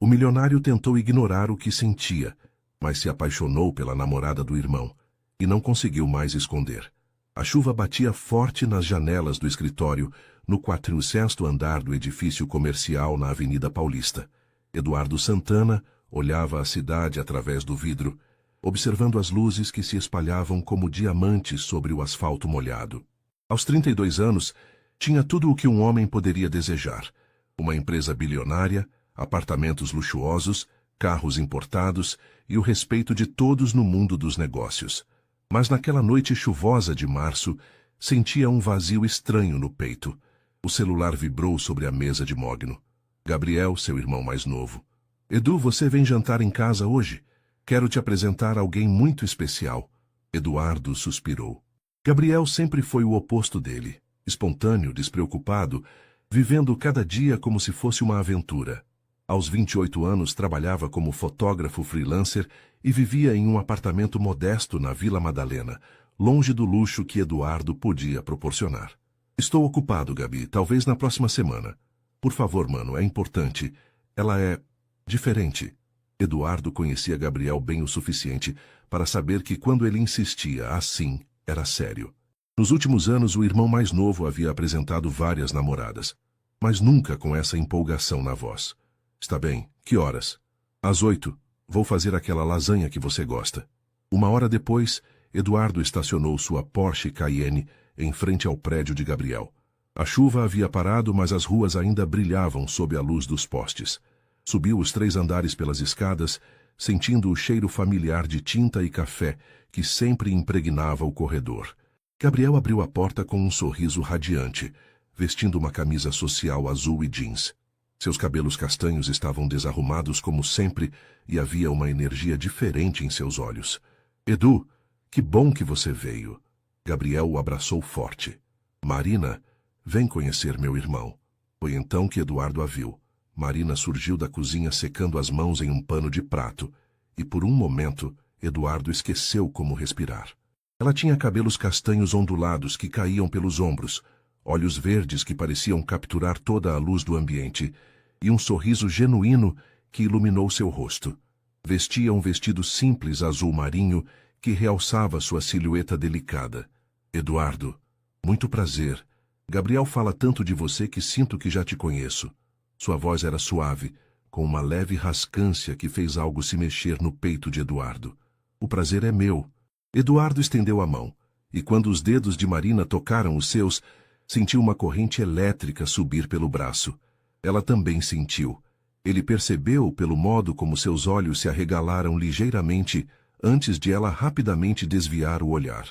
O milionário tentou ignorar o que sentia, mas se apaixonou pela namorada do irmão, e não conseguiu mais esconder. A chuva batia forte nas janelas do escritório, no 4º andar do edifício comercial na Avenida Paulista. Eduardo Santana olhava a cidade através do vidro, observando as luzes que se espalhavam como diamantes sobre o asfalto molhado. Aos 32 anos, tinha tudo o que um homem poderia desejar: uma empresa bilionária, apartamentos luxuosos, carros importados e o respeito de todos no mundo dos negócios. Mas naquela noite chuvosa de março, sentia um vazio estranho no peito. O celular vibrou sobre a mesa de mogno. Gabriel, seu irmão mais novo. Edu, você vem jantar em casa hoje? Quero te apresentar alguém muito especial. Eduardo suspirou. Gabriel sempre foi o oposto dele, espontâneo, despreocupado, vivendo cada dia como se fosse uma aventura. Aos 28 anos trabalhava como fotógrafo freelancer e vivia em um apartamento modesto na Vila Madalena, longe do luxo que Eduardo podia proporcionar. Estou ocupado, Gabi, talvez na próxima semana. Por favor, mano, é importante. Ela é diferente. Eduardo conhecia Gabriel bem o suficiente para saber que quando ele insistia assim, era sério. Nos últimos anos, o irmão mais novo havia apresentado várias namoradas, mas nunca com essa empolgação na voz. Está bem, que horas? Às 8. Vou fazer aquela lasanha que você gosta. 1 hora depois, Eduardo estacionou sua Porsche Cayenne em frente ao prédio de Gabriel. A chuva havia parado, mas as ruas ainda brilhavam sob a luz dos postes. Subiu os 3 andares pelas escadas, sentindo o cheiro familiar de tinta e café que sempre impregnava o corredor. Gabriel abriu a porta com um sorriso radiante, vestindo uma camisa social azul e jeans. Seus cabelos castanhos estavam desarrumados como sempre e havia uma energia diferente em seus olhos. Edu, que bom que você veio. Gabriel o abraçou forte. Marina, vem conhecer meu irmão. Foi então que Eduardo a viu. Marina surgiu da cozinha secando as mãos em um pano de prato, e por um momento, Eduardo esqueceu como respirar. Ela tinha cabelos castanhos ondulados que caíam pelos ombros, olhos verdes que pareciam capturar toda a luz do ambiente, e um sorriso genuíno que iluminou seu rosto. Vestia um vestido simples azul marinho que realçava sua silhueta delicada. Eduardo, muito prazer. Gabriel fala tanto de você que sinto que já te conheço. Sua voz era suave, com uma leve rascância que fez algo se mexer no peito de Eduardo. O prazer é meu. Eduardo estendeu a mão, e quando os dedos de Marina tocaram os seus, sentiu uma corrente elétrica subir pelo braço. Ela também sentiu. Ele percebeu pelo modo como seus olhos se arregalaram ligeiramente antes de ela rapidamente desviar o olhar.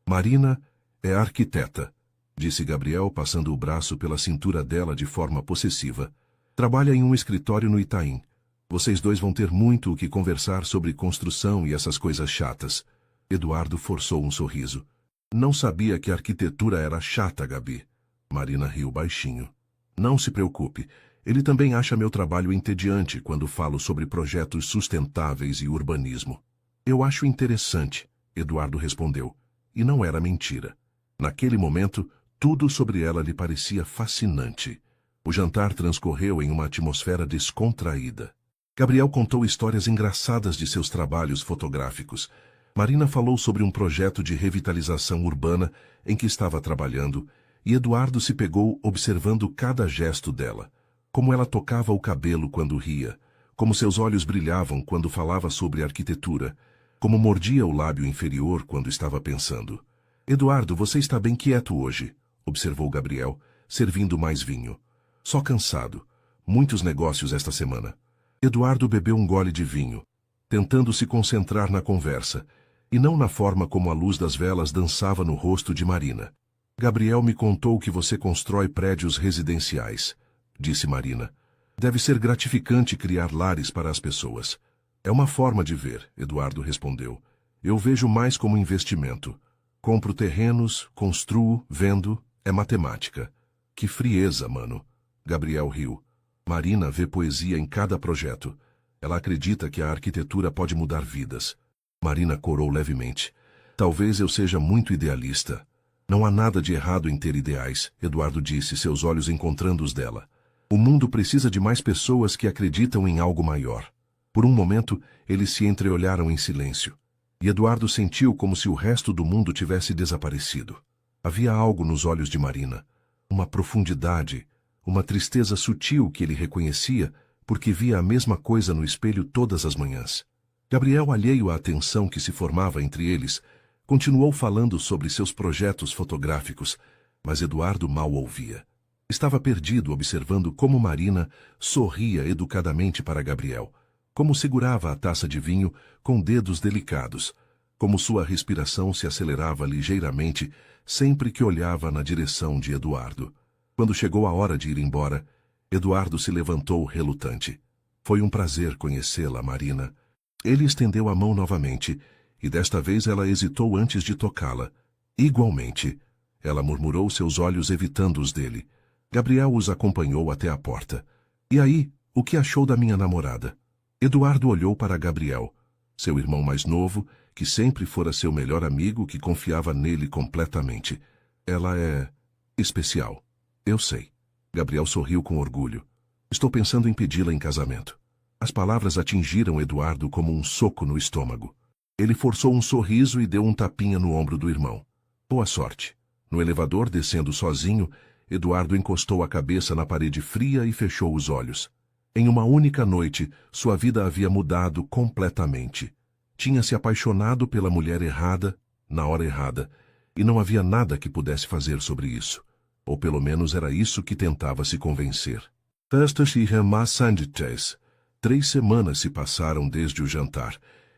Marina é arquiteta, disse Gabriel passando o braço pela cintura dela de forma possessiva. Trabalha em um escritório no Itaim. Vocês dois vão ter muito o que conversar sobre construção e essas coisas chatas. Eduardo forçou um sorriso. Não sabia que a arquitetura era chata, Gabi. Marina riu baixinho. Não se preocupe. Ele também acha meu trabalho entediante quando falo sobre projetos sustentáveis e urbanismo. Eu acho interessante, Eduardo respondeu. E não era mentira. Naquele momento, tudo sobre ela lhe parecia fascinante. O jantar transcorreu em uma atmosfera descontraída. Gabriel contou histórias engraçadas de seus trabalhos fotográficos. Marina falou sobre um projeto de revitalização urbana em que estava trabalhando, e Eduardo se pegou observando cada gesto dela. Como ela tocava o cabelo quando ria, como seus olhos brilhavam quando falava sobre arquitetura, como mordia o lábio inferior quando estava pensando. Eduardo, você está bem quieto hoje, observou Gabriel, servindo mais vinho. Só cansado. Muitos negócios esta semana. Eduardo bebeu um gole de vinho, tentando se concentrar na conversa, e não na forma como a luz das velas dançava no rosto de Marina. Gabriel me contou que você constrói prédios residenciais, disse Marina. Deve ser gratificante criar lares para as pessoas. É uma forma de ver, Eduardo respondeu. Eu vejo mais como investimento. Compro terrenos, construo, vendo, é matemática. Que frieza, mano. Gabriel riu. Marina vê poesia em cada projeto. Ela acredita que a arquitetura pode mudar vidas. Marina corou levemente. Talvez eu seja muito idealista. Não há nada de errado em ter ideais, Eduardo disse, seus olhos encontrando os dela. O mundo precisa de mais pessoas que acreditam em algo maior. Por um momento, eles se entreolharam em silêncio. E Eduardo sentiu como se o resto do mundo tivesse desaparecido. Havia algo nos olhos de Marina, uma profundidade, uma tristeza sutil que ele reconhecia porque via a mesma coisa no espelho todas as manhãs. Gabriel, alheio à tensão que se formava entre eles, continuou falando sobre seus projetos fotográficos, mas Eduardo mal ouvia. Estava perdido observando como Marina sorria educadamente para Gabriel, como segurava a taça de vinho com dedos delicados, como sua respiração se acelerava ligeiramente sempre que olhava na direção de Eduardo. Quando chegou a hora de ir embora, Eduardo se levantou relutante. Foi um prazer conhecê-la, Marina. Ele estendeu a mão novamente, e desta vez ela hesitou antes de tocá-la. Igualmente, ela murmurou, seus olhos evitando os dele. Gabriel os acompanhou até a porta. E aí, o que achou da minha namorada? Eduardo olhou para Gabriel, seu irmão mais novo, que sempre fora seu melhor amigo, que confiava nele completamente. Ela é especial. Eu sei. Gabriel sorriu com orgulho. Estou pensando em pedi-la em casamento. As palavras atingiram Eduardo como um soco no estômago. Ele forçou um sorriso e deu um tapinha no ombro do irmão. Boa sorte. No elevador, descendo sozinho, Eduardo encostou a cabeça na parede fria e fechou os olhos. Em uma única noite, sua vida havia mudado completamente. Tinha se apaixonado pela mulher errada, na hora errada, e não havia nada que pudesse fazer sobre isso. Ou pelo menos era isso que tentava se convencer. 3 semanas se passaram desde o jantar,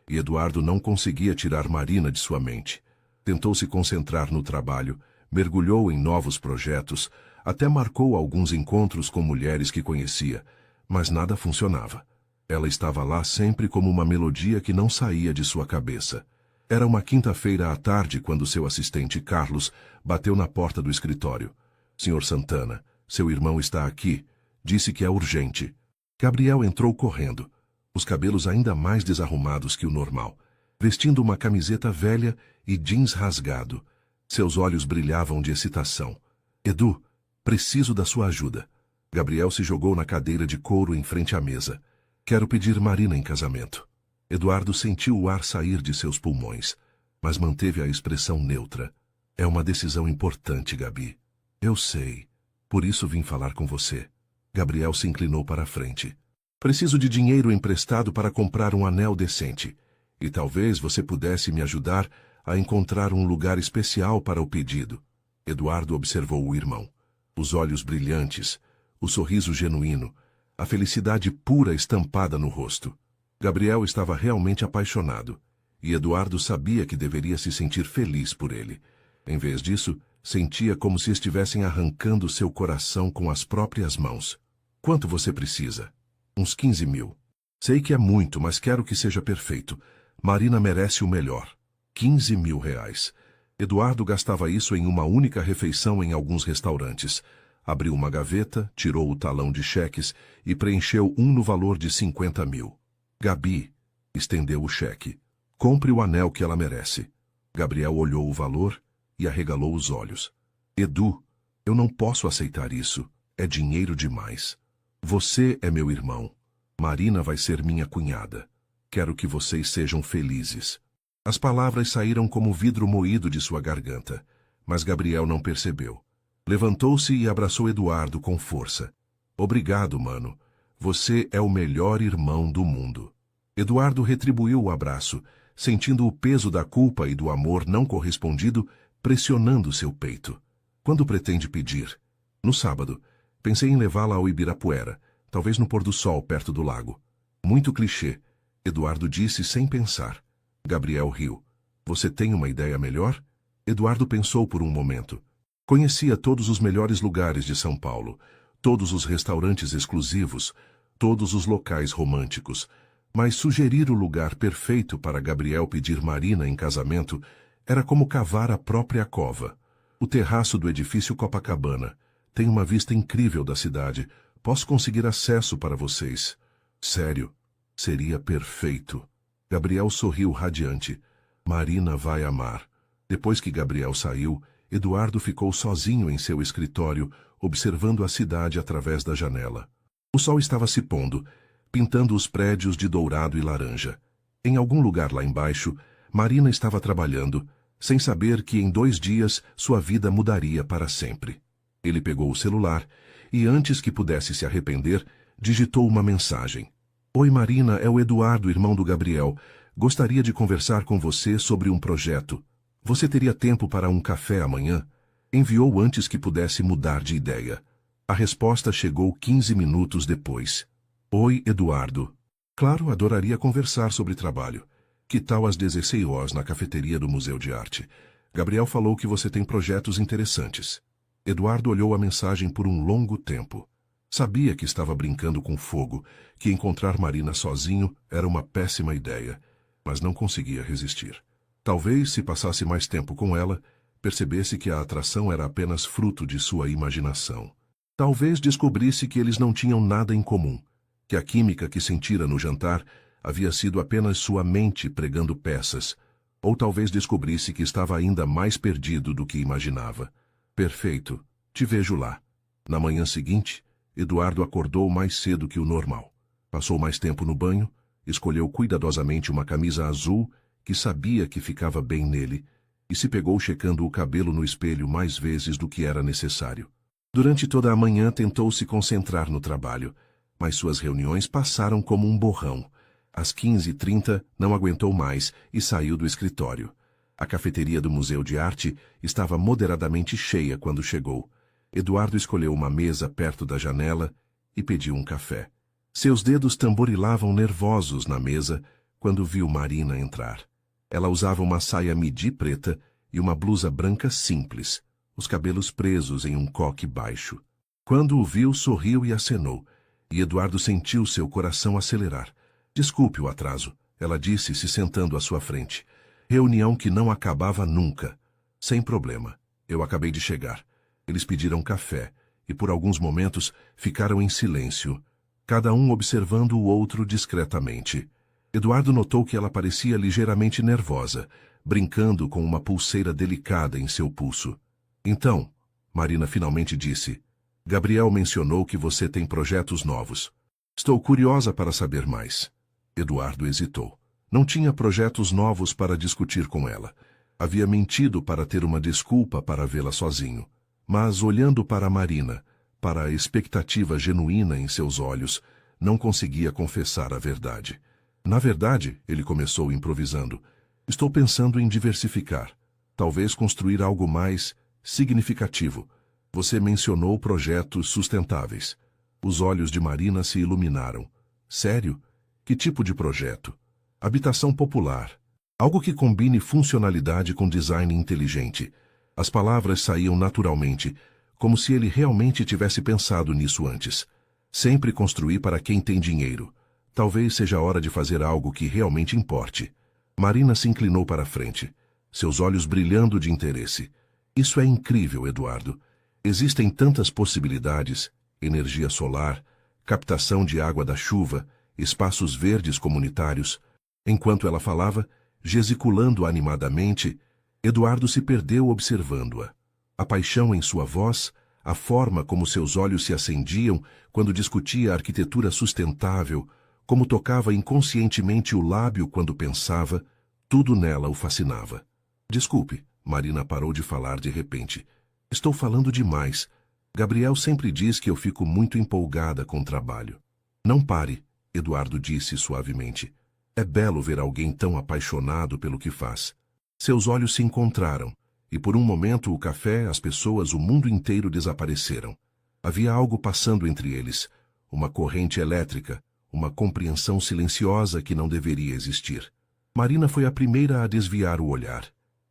e Eduardo não conseguia tirar Marina de sua mente. Tentou se concentrar no trabalho, mergulhou em novos projetos, até marcou alguns encontros com mulheres que conhecia, mas nada funcionava. Ela estava lá sempre como uma melodia que não saía de sua cabeça. Era uma quinta-feira à tarde quando seu assistente Carlos bateu na porta do escritório. Senhor Santana, seu irmão está aqui. Disse que é urgente. Gabriel entrou correndo, os cabelos ainda mais desarrumados que o normal, vestindo uma camiseta velha e jeans rasgado. Seus olhos brilhavam de excitação. Edu, preciso da sua ajuda. Gabriel se jogou na cadeira de couro em frente à mesa. Quero pedir Marina em casamento. Eduardo sentiu o ar sair de seus pulmões, mas manteve a expressão neutra. É uma decisão importante, Gabi. Eu sei. Por isso vim falar com você. Gabriel se inclinou para a frente. Preciso de dinheiro emprestado para comprar um anel decente. E talvez você pudesse me ajudar a encontrar um lugar especial para o pedido. Eduardo observou o irmão. Os olhos brilhantes, o sorriso genuíno, a felicidade pura estampada no rosto. Gabriel estava realmente apaixonado, e Eduardo sabia que deveria se sentir feliz por ele. Em vez disso, sentia como se estivessem arrancando seu coração com as próprias mãos. Quanto você precisa? Uns 15 mil. Sei que é muito, mas quero que seja perfeito. Marina merece o melhor. 15 mil reais. Eduardo gastava isso em uma única refeição em alguns restaurantes. Abriu uma gaveta, tirou o talão de cheques e preencheu um no valor de 50 mil. Gabi, estendeu o cheque. Compre o anel que ela merece. Gabriel olhou o valor e arregalou os olhos. Edu, eu não posso aceitar isso. É dinheiro demais. Você é meu irmão. Marina vai ser minha cunhada. Quero que vocês sejam felizes. As palavras saíram como vidro moído de sua garganta, mas Gabriel não percebeu. Levantou-se e abraçou Eduardo com força. Obrigado, mano. Você é o melhor irmão do mundo. Eduardo retribuiu o abraço, sentindo o peso da culpa e do amor não correspondido pressionando seu peito. Quando pretende pedir? No sábado. Pensei em levá-la ao Ibirapuera, talvez no pôr do sol perto do lago. Muito clichê, Eduardo disse sem pensar. Gabriel riu. Você tem uma ideia melhor? Eduardo pensou por um momento. Conhecia todos os melhores lugares de São Paulo, todos os restaurantes exclusivos, todos os locais românticos, mas sugerir o lugar perfeito para Gabriel pedir Marina em casamento era como cavar a própria cova. O terraço do edifício Copacabana tem uma vista incrível da cidade. Posso conseguir acesso para vocês. Sério, seria perfeito. Gabriel sorriu radiante. Marina vai amar. Depois que Gabriel saiu, Eduardo ficou sozinho em seu escritório, observando a cidade através da janela. O sol estava se pondo, pintando os prédios de dourado e laranja. Em algum lugar lá embaixo, Marina estava trabalhando, sem saber que em 2 dias sua vida mudaria para sempre. Ele pegou o celular e, antes que pudesse se arrepender, digitou uma mensagem. Oi Marina, é o Eduardo, irmão do Gabriel. Gostaria de conversar com você sobre um projeto. Você teria tempo para um café amanhã? Enviou antes que pudesse mudar de ideia. A resposta chegou 15 minutos depois. Oi, Eduardo. Claro, adoraria conversar sobre trabalho. Que tal às 16 horas na cafeteria do Museu de Arte? Gabriel falou que você tem projetos interessantes. Eduardo olhou a mensagem por um longo tempo. Sabia que estava brincando com fogo, que encontrar Marina sozinho era uma péssima ideia, mas não conseguia resistir. Talvez, se passasse mais tempo com ela, percebesse que a atração era apenas fruto de sua imaginação. Talvez descobrisse que eles não tinham nada em comum, que a química que sentira no jantar havia sido apenas sua mente pregando peças, ou talvez descobrisse que estava ainda mais perdido do que imaginava. Perfeito, te vejo lá. Na manhã seguinte, Eduardo acordou mais cedo que o normal. Passou mais tempo no banho, escolheu cuidadosamente uma camisa azul que sabia que ficava bem nele e se pegou checando o cabelo no espelho mais vezes do que era necessário. Durante toda a manhã tentou se concentrar no trabalho, mas suas reuniões passaram como um borrão. Às 15h30 não aguentou mais e saiu do escritório. A cafeteria do Museu de Arte estava moderadamente cheia quando chegou. Eduardo escolheu uma mesa perto da janela e pediu um café. Seus dedos tamborilavam nervosos na mesa quando viu Marina entrar. Ela usava uma saia midi preta e uma blusa branca simples, os cabelos presos em um coque baixo. Quando o viu, sorriu e acenou, e Eduardo sentiu seu coração acelerar. Desculpe o atraso, ela disse, se sentando à sua frente. Reunião que não acabava nunca. Sem problema, eu acabei de chegar. Eles pediram café, e por alguns momentos ficaram em silêncio, cada um observando o outro discretamente. Eduardo notou que ela parecia ligeiramente nervosa, brincando com uma pulseira delicada em seu pulso. Então, Marina finalmente disse, Gabriel mencionou que você tem projetos novos. Estou curiosa para saber mais. Eduardo hesitou. Não tinha projetos novos para discutir com ela. Havia mentido para ter uma desculpa para vê-la sozinho. Mas, olhando para Marina, para a expectativa genuína em seus olhos, não conseguia confessar a verdade. Na verdade, ele começou improvisando, estou pensando em diversificar, talvez construir algo mais significativo. Você mencionou projetos sustentáveis. Os olhos de Marina se iluminaram. Sério? Que tipo de projeto? Habitação popular. Algo que combine funcionalidade com design inteligente. As palavras saíam naturalmente, como se ele realmente tivesse pensado nisso antes. Sempre construir para quem tem dinheiro. Talvez seja a hora de fazer algo que realmente importe. Marina se inclinou para a frente, seus olhos brilhando de interesse. Isso é incrível, Eduardo. Existem tantas possibilidades: energia solar, captação de água da chuva, espaços verdes comunitários. Enquanto ela falava, gesticulando animadamente, Eduardo se perdeu observando-a. A paixão em sua voz, a forma como seus olhos se acendiam quando discutia a arquitetura sustentável, como tocava inconscientemente o lábio quando pensava, tudo nela o fascinava. Desculpe, Marina parou de falar de repente. Estou falando demais. Gabriel sempre diz que eu fico muito empolgada com o trabalho. Não pare, Eduardo disse suavemente. É belo ver alguém tão apaixonado pelo que faz. Seus olhos se encontraram, e por um momento o café, as pessoas, o mundo inteiro desapareceram. Havia algo passando entre eles, uma corrente elétrica, uma compreensão silenciosa que não deveria existir. Marina foi a primeira a desviar o olhar.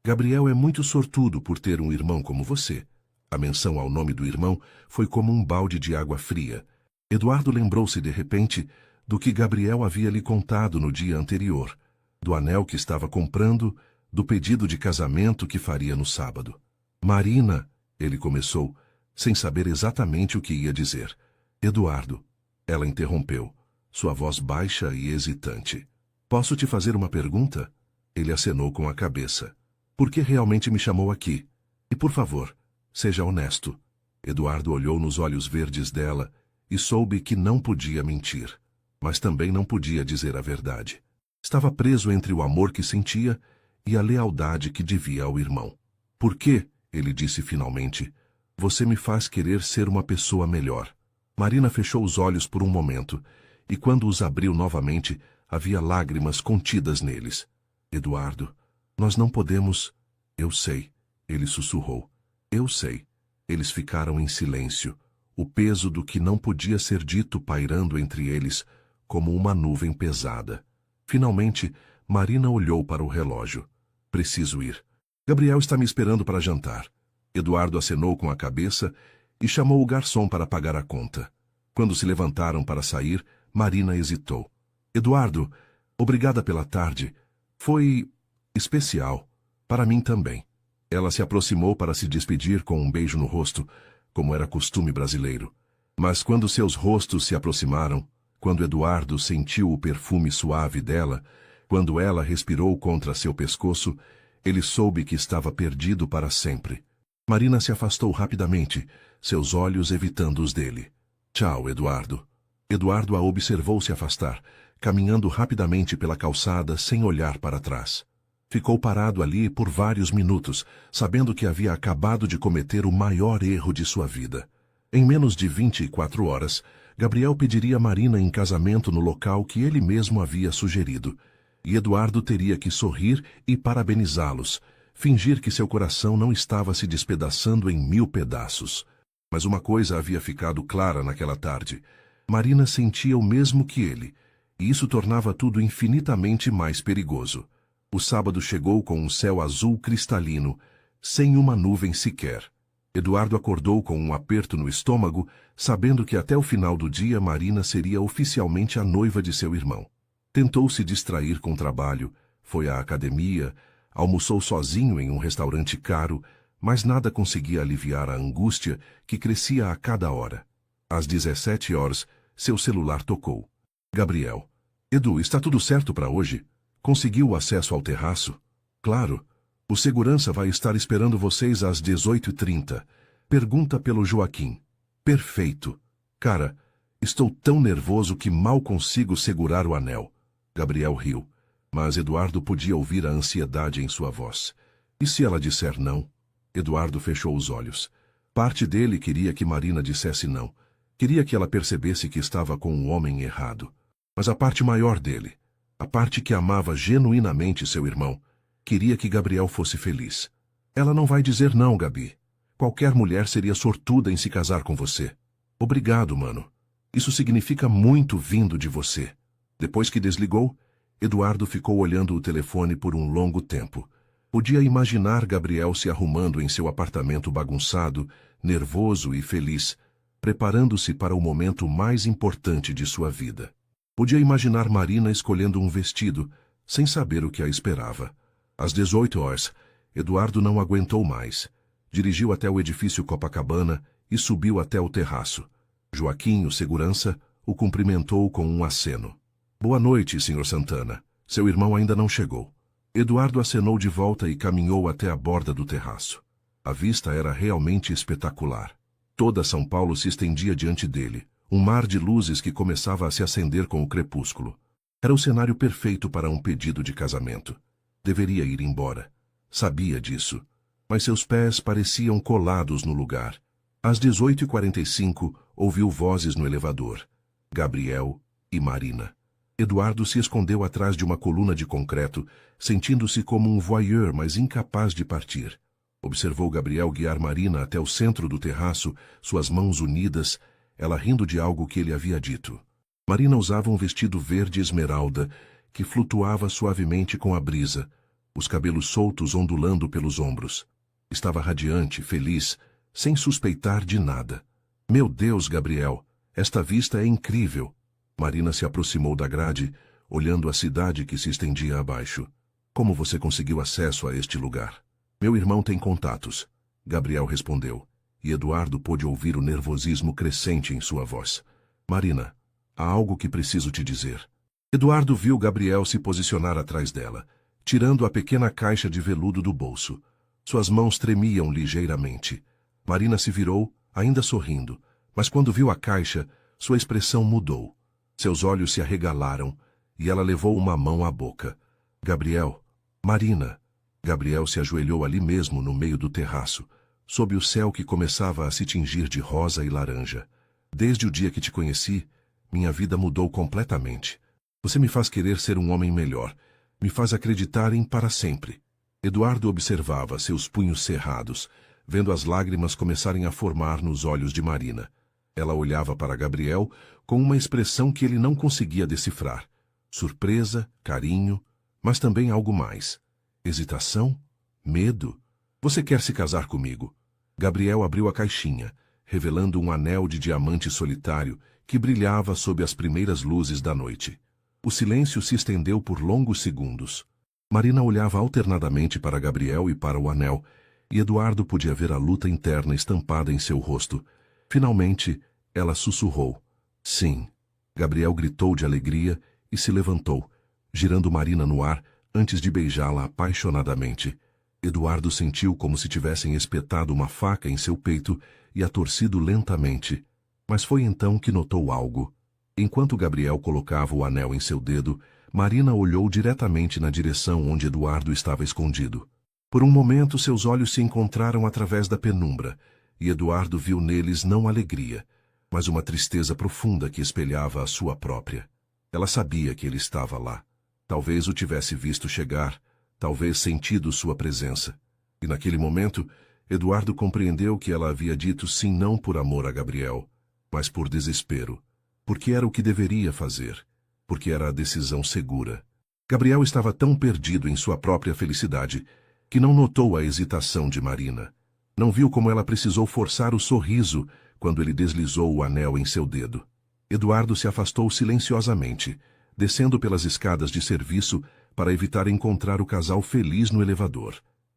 Gabriel é muito sortudo por ter um irmão como você. A menção ao nome do irmão foi como um balde de água fria. Eduardo lembrou-se de repente do que Gabriel havia lhe contado no dia anterior, do anel que estava comprando, do pedido de casamento que faria no sábado. Marina, ele começou, sem saber exatamente o que ia dizer. Eduardo, ela interrompeu, sua voz baixa e hesitante. Posso te fazer uma pergunta? Ele acenou com a cabeça. Por que realmente me chamou aqui? E por favor, seja honesto. Eduardo olhou nos olhos verdes dela e soube que não podia mentir, mas também não podia dizer a verdade. Estava preso entre o amor que sentia e a lealdade que devia ao irmão. Por quê? Ele disse finalmente. Você me faz querer ser uma pessoa melhor. Marina fechou os olhos por um momento, e quando os abriu novamente, havia lágrimas contidas neles. Eduardo, nós não podemos... Eu sei, ele sussurrou. Eu sei. Eles ficaram em silêncio, o peso do que não podia ser dito pairando entre eles, como uma nuvem pesada. Finalmente, Marina olhou para o relógio. Preciso ir. Gabriel está me esperando para jantar. Eduardo acenou com a cabeça e chamou o garçom para pagar a conta. Quando se levantaram para sair, Marina hesitou. Eduardo, obrigada pela tarde. Foi especial. Para mim também. Ela se aproximou para se despedir com um beijo no rosto, como era costume brasileiro. Mas quando seus rostos se aproximaram, quando Eduardo sentiu o perfume suave dela, quando ela respirou contra seu pescoço, ele soube que estava perdido para sempre. Marina se afastou rapidamente, seus olhos evitando os dele. Tchau, Eduardo. Eduardo a observou se afastar, caminhando rapidamente pela calçada sem olhar para trás. Ficou parado ali por vários minutos, sabendo que havia acabado de cometer o maior erro de sua vida. Em menos de 24 horas, Gabriel pediria Marina em casamento no local que ele mesmo havia sugerido, e Eduardo teria que sorrir e parabenizá-los, fingir que seu coração não estava se despedaçando em 1000 pedaços. Mas uma coisa havia ficado clara naquela tarde. Marina sentia o mesmo que ele, e isso tornava tudo infinitamente mais perigoso. O sábado chegou com um céu azul cristalino, sem uma nuvem sequer. Eduardo acordou com um aperto no estômago, sabendo que até o final do dia Marina seria oficialmente a noiva de seu irmão. Tentou se distrair com o trabalho, foi à academia, almoçou sozinho em um restaurante caro, mas nada conseguia aliviar a angústia que crescia a cada hora. Às 17 horas, seu celular tocou. Gabriel. Edu, está tudo certo para hoje? Conseguiu o acesso ao terraço? Claro. O segurança vai estar esperando vocês às 18h30. Pergunta pelo Joaquim. Perfeito. Cara, estou tão nervoso que mal consigo segurar o anel. Gabriel riu, mas Eduardo podia ouvir a ansiedade em sua voz. E se ela disser não? Eduardo fechou os olhos. Parte dele queria que Marina dissesse não. Queria que ela percebesse que estava com um homem errado. Mas a parte maior dele, a parte que amava genuinamente seu irmão, queria que Gabriel fosse feliz. Ela não vai dizer não, Gabi. Qualquer mulher seria sortuda em se casar com você. Obrigado, mano. Isso significa muito vindo de você. Depois que desligou, Eduardo ficou olhando o telefone por um longo tempo. Podia imaginar Gabriel se arrumando em seu apartamento bagunçado, nervoso e feliz, preparando-se para o momento mais importante de sua vida. Podia imaginar Marina escolhendo um vestido, sem saber o que a esperava. Às 18 horas, Eduardo não aguentou mais. Dirigiu até o edifício Copacabana e subiu até o terraço. Joaquim, o segurança, o cumprimentou com um aceno. Boa noite, Sr. Santana. Seu irmão ainda não chegou. Eduardo acenou de volta e caminhou até a borda do terraço. A vista era realmente espetacular. Toda São Paulo se estendia diante dele, um mar de luzes que começava a se acender com o crepúsculo. Era o cenário perfeito para um pedido de casamento. Deveria ir embora. Sabia disso. Mas seus pés pareciam colados no lugar. Às 18h45, ouviu vozes no elevador. Gabriel e Marina. Eduardo se escondeu atrás de uma coluna de concreto, sentindo-se como um voyeur, mas incapaz de partir. Observou Gabriel guiar Marina até o centro do terraço, suas mãos unidas, ela rindo de algo que ele havia dito. Marina usava um vestido verde esmeralda, que flutuava suavemente com a brisa, os cabelos soltos ondulando pelos ombros. Estava radiante, feliz, sem suspeitar de nada. Meu Deus, Gabriel, esta vista é incrível. Marina se aproximou da grade, olhando a cidade que se estendia abaixo. Como você conseguiu acesso a este lugar? Meu irmão tem contatos. Gabriel respondeu, e Eduardo pôde ouvir o nervosismo crescente em sua voz. Marina, há algo que preciso te dizer. Eduardo viu Gabriel se posicionar atrás dela, tirando a pequena caixa de veludo do bolso. Suas mãos tremiam ligeiramente. Marina se virou, ainda sorrindo, mas quando viu a caixa, sua expressão mudou. Seus olhos se arregalaram, e ela levou uma mão à boca. Gabriel, Marina. Gabriel se ajoelhou ali mesmo no meio do terraço, sob o céu que começava a se tingir de rosa e laranja. Desde o dia que te conheci, minha vida mudou completamente. Você me faz querer ser um homem melhor, me faz acreditar em para sempre. Eduardo observava seus punhos cerrados, vendo as lágrimas começarem a formar nos olhos de Marina. Ela olhava para Gabriel com uma expressão que ele não conseguia decifrar. Surpresa, carinho, mas também algo mais. Hesitação? Medo? Você quer se casar comigo? Gabriel abriu a caixinha, revelando um anel de diamante solitário que brilhava sob as primeiras luzes da noite. O silêncio se estendeu por longos segundos. Marina olhava alternadamente para Gabriel e para o anel, e Eduardo podia ver a luta interna estampada em seu rosto. Finalmente, ela sussurrou. Sim. Gabriel gritou de alegria e se levantou, girando Marina no ar antes de beijá-la apaixonadamente. Eduardo sentiu como se tivessem espetado uma faca em seu peito e a torcido lentamente. Mas foi então que notou algo. Enquanto Gabriel colocava o anel em seu dedo, Marina olhou diretamente na direção onde Eduardo estava escondido. Por um momento seus olhos se encontraram através da penumbra, e Eduardo viu neles não alegria, mas uma tristeza profunda que espelhava a sua própria. Ela sabia que ele estava lá. Talvez o tivesse visto chegar, talvez sentido sua presença. E naquele momento, Eduardo compreendeu que ela havia dito sim não por amor a Gabriel, mas por desespero. Porque era o que deveria fazer, porque era a decisão segura. Gabriel estava tão perdido em sua própria felicidade que não notou a hesitação de Marina. Não viu como ela precisou forçar o sorriso quando ele deslizou o anel em seu dedo. Eduardo se afastou silenciosamente, descendo pelas escadas de serviço para evitar encontrar o casal feliz no elevador.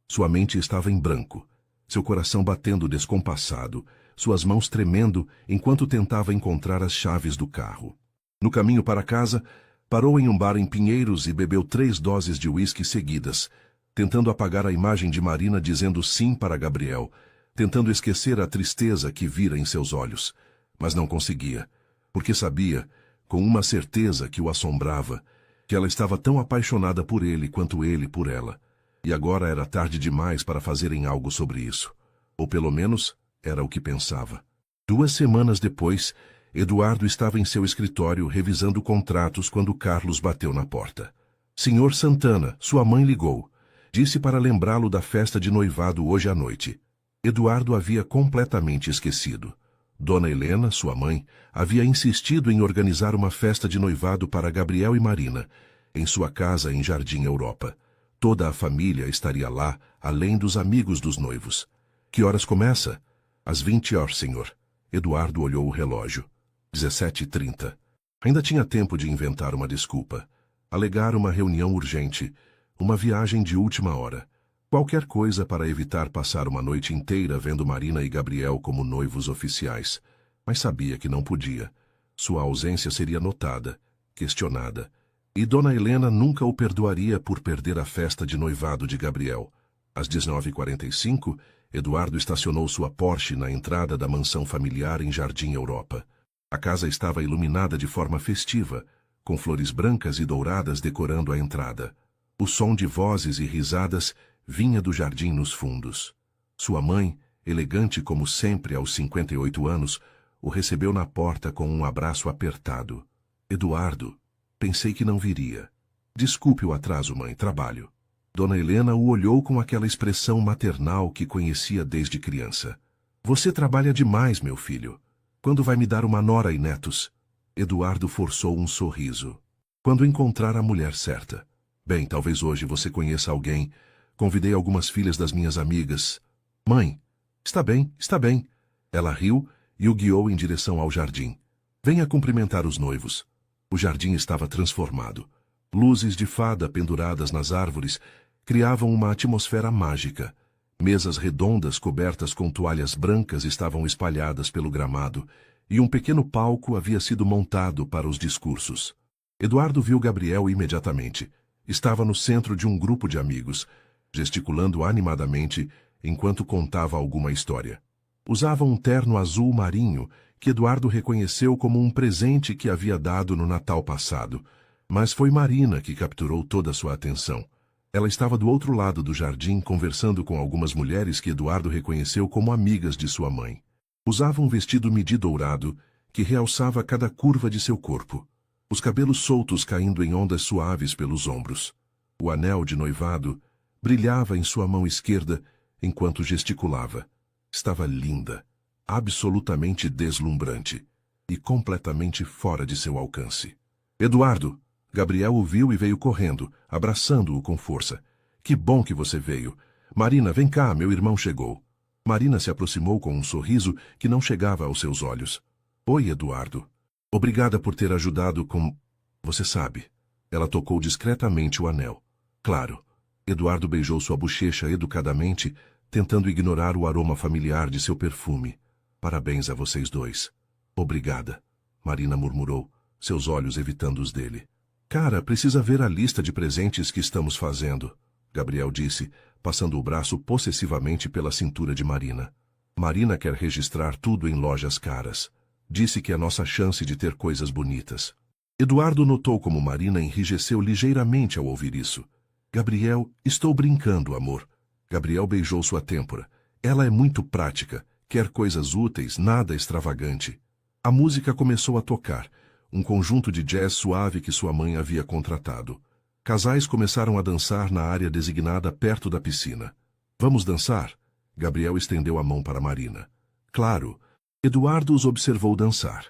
Sua mente estava em branco, seu coração batendo descompassado, suas mãos tremendo enquanto tentava encontrar as chaves do carro. No caminho para casa, parou em um bar em Pinheiros e bebeu 3 doses de uísque seguidas, tentando apagar a imagem de Marina dizendo sim para Gabriel, tentando esquecer a tristeza que vira em seus olhos. Mas não conseguia, porque sabia, com uma certeza que o assombrava, que ela estava tão apaixonada por ele quanto ele por ela. E agora era tarde demais para fazerem algo sobre isso. Ou pelo menos, era o que pensava. 2 semanas depois, Eduardo estava em seu escritório revisando contratos quando Carlos bateu na porta. Senhor Santana, sua mãe ligou. Disse para lembrá-lo da festa de noivado hoje à noite. Eduardo havia completamente esquecido. Dona Helena, sua mãe, havia insistido em organizar uma festa de noivado para Gabriel e Marina, em sua casa em Jardim Europa. Toda a família estaria lá, além dos amigos dos noivos. Que horas começa? Às 20 horas, senhor. Eduardo olhou o relógio. 17h30. Ainda tinha tempo de inventar uma desculpa. Alegar uma reunião urgente, uma viagem de última hora. Qualquer coisa para evitar passar uma noite inteira vendo Marina e Gabriel como noivos oficiais. Mas sabia que não podia. Sua ausência seria notada, questionada. E Dona Helena nunca o perdoaria por perder a festa de noivado de Gabriel. Às 19h45, Eduardo estacionou sua Porsche na entrada da mansão familiar em Jardim Europa. A casa estava iluminada de forma festiva, com flores brancas e douradas decorando a entrada. O som de vozes e risadas vinha do jardim nos fundos. Sua mãe, elegante como sempre aos 58 anos, o recebeu na porta com um abraço apertado. Eduardo, pensei que não viria. Desculpe o atraso, mãe, trabalho. Dona Helena o olhou com aquela expressão maternal que conhecia desde criança. Você trabalha demais, meu filho. Quando vai me dar uma nora e netos? Eduardo forçou um sorriso. Quando encontrar a mulher certa. Bem, talvez hoje você conheça alguém. Convidei algumas filhas das minhas amigas. Mãe, está bem, está bem. Ela riu e o guiou em direção ao jardim. Venha cumprimentar os noivos. O jardim estava transformado. Luzes de fada penduradas nas árvores criavam uma atmosfera mágica. Mesas redondas cobertas com toalhas brancas estavam espalhadas pelo gramado, e um pequeno palco havia sido montado para os discursos. Eduardo viu Gabriel imediatamente. Estava no centro de um grupo de amigos, gesticulando animadamente enquanto contava alguma história. Usava um terno azul marinho que Eduardo reconheceu como um presente que havia dado no Natal passado. Mas foi Marina que capturou toda sua atenção. Ela estava do outro lado do jardim conversando com algumas mulheres que Eduardo reconheceu como amigas de sua mãe. Usava um vestido midi dourado que realçava cada curva de seu corpo, os cabelos soltos caindo em ondas suaves pelos ombros. O anel de noivado brilhava em sua mão esquerda enquanto gesticulava. Estava linda, absolutamente deslumbrante e completamente fora de seu alcance. Eduardo! Gabriel o viu e veio correndo, abraçando-o com força. Que bom que você veio. Marina, vem cá, meu irmão chegou. Marina se aproximou com um sorriso que não chegava aos seus olhos. Oi, Eduardo. Obrigada por ter ajudado com... Você sabe. Ela tocou discretamente o anel. Claro. Eduardo beijou sua bochecha educadamente, tentando ignorar o aroma familiar de seu perfume. Parabéns a vocês dois. Obrigada. Marina murmurou, seus olhos evitando os dele. Cara, precisa ver a lista de presentes que estamos fazendo, Gabriel disse, passando o braço possessivamente pela cintura de Marina. Marina quer registrar tudo em lojas caras. Disse que é nossa chance de ter coisas bonitas. Eduardo notou como Marina enrijeceu ligeiramente ao ouvir isso. Gabriel, estou brincando, amor. Gabriel beijou sua têmpora. Ela é muito prática, quer coisas úteis, nada extravagante. A música começou a tocar. Um conjunto de jazz suave que sua mãe havia contratado. Casais começaram a dançar na área designada perto da piscina. Vamos dançar? Gabriel estendeu a mão para Marina. Claro. Eduardo os observou dançar.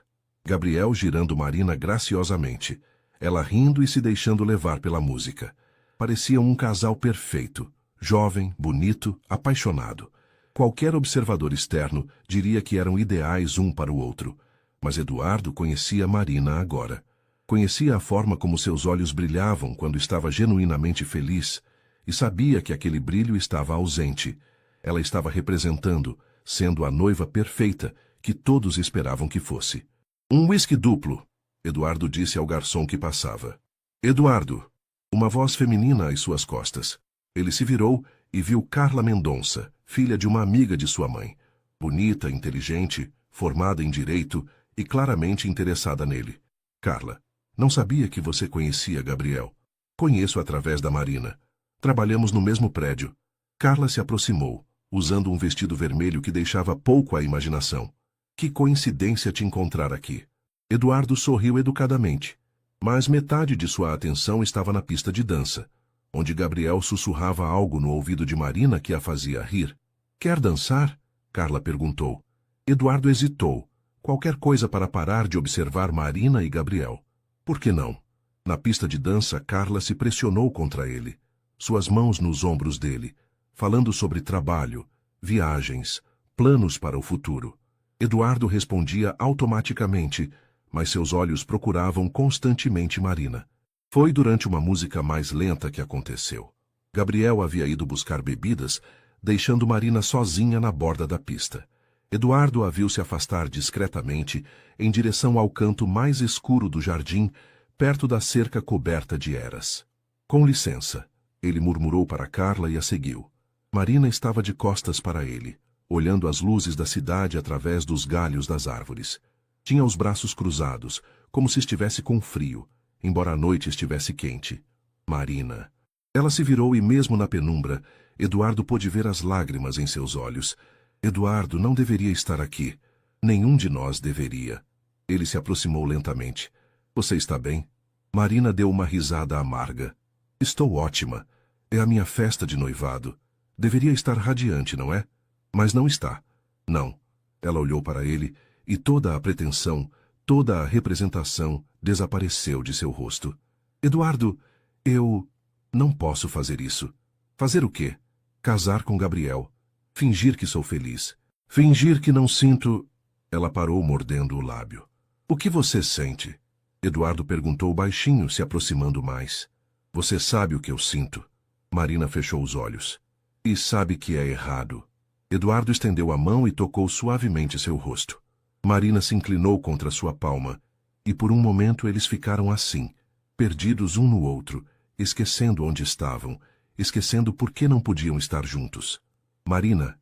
Gabriel girando Marina graciosamente. Ela rindo e se deixando levar pela música. Pareciam um casal perfeito. Jovem, bonito, apaixonado. Qualquer observador externo diria que eram ideais um para o outro. Mas Eduardo conhecia Marina agora. Conhecia a forma como seus olhos brilhavam quando estava genuinamente feliz e sabia que aquele brilho estava ausente. Ela estava representando, sendo a noiva perfeita que todos esperavam que fosse. Um uísque duplo, Eduardo disse ao garçom que passava. Eduardo! Uma voz feminina às suas costas. Ele se virou e viu Carla Mendonça, filha de uma amiga de sua mãe. Bonita, inteligente, formada em direito e claramente interessada nele. Carla, não sabia que você conhecia Gabriel. Conheço através da Marina. Trabalhamos no mesmo prédio. Carla se aproximou, usando um vestido vermelho que deixava pouco à imaginação. Que coincidência te encontrar aqui. Eduardo sorriu educadamente, mas metade de sua atenção estava na pista de dança, onde Gabriel sussurrava algo no ouvido de Marina que a fazia rir. Quer dançar? Carla perguntou. Eduardo hesitou. Qualquer coisa para parar de observar Marina e Gabriel. Por que não? Na pista de dança, Carla se pressionou contra ele, suas mãos nos ombros dele, falando sobre trabalho, viagens, planos para o futuro. Eduardo respondia automaticamente, mas seus olhos procuravam constantemente Marina. Foi durante uma música mais lenta que aconteceu. Gabriel havia ido buscar bebidas, deixando Marina sozinha na borda da pista. Eduardo a viu se afastar discretamente em direção ao canto mais escuro do jardim, perto da cerca coberta de eras. Com licença, ele murmurou para Carla e a seguiu. Marina estava de costas para ele, olhando as luzes da cidade através dos galhos das árvores. Tinha os braços cruzados, como se estivesse com frio, embora a noite estivesse quente. Marina. Ela se virou e mesmo na penumbra, Eduardo pôde ver as lágrimas em seus olhos. Eduardo não deveria estar aqui. Nenhum de nós deveria. Ele se aproximou lentamente. Você está bem? Marina deu uma risada amarga. Estou ótima. É a minha festa de noivado. Deveria estar radiante, não é? Mas não está. Não. Ela olhou para ele e toda a pretensão, toda a representação desapareceu de seu rosto. Eduardo, eu não posso fazer isso. Fazer o quê? Casar com Gabriel. Fingir que sou feliz. Fingir que não sinto... Ela parou mordendo o lábio. O que você sente? Eduardo perguntou baixinho, se aproximando mais. Você sabe o que eu sinto. Marina fechou os olhos. E sabe que é errado. Eduardo estendeu a mão e tocou suavemente seu rosto. Marina se inclinou contra sua palma, e por um momento eles ficaram assim, perdidos um no outro, esquecendo onde estavam, esquecendo por que não podiam estar juntos. Marina,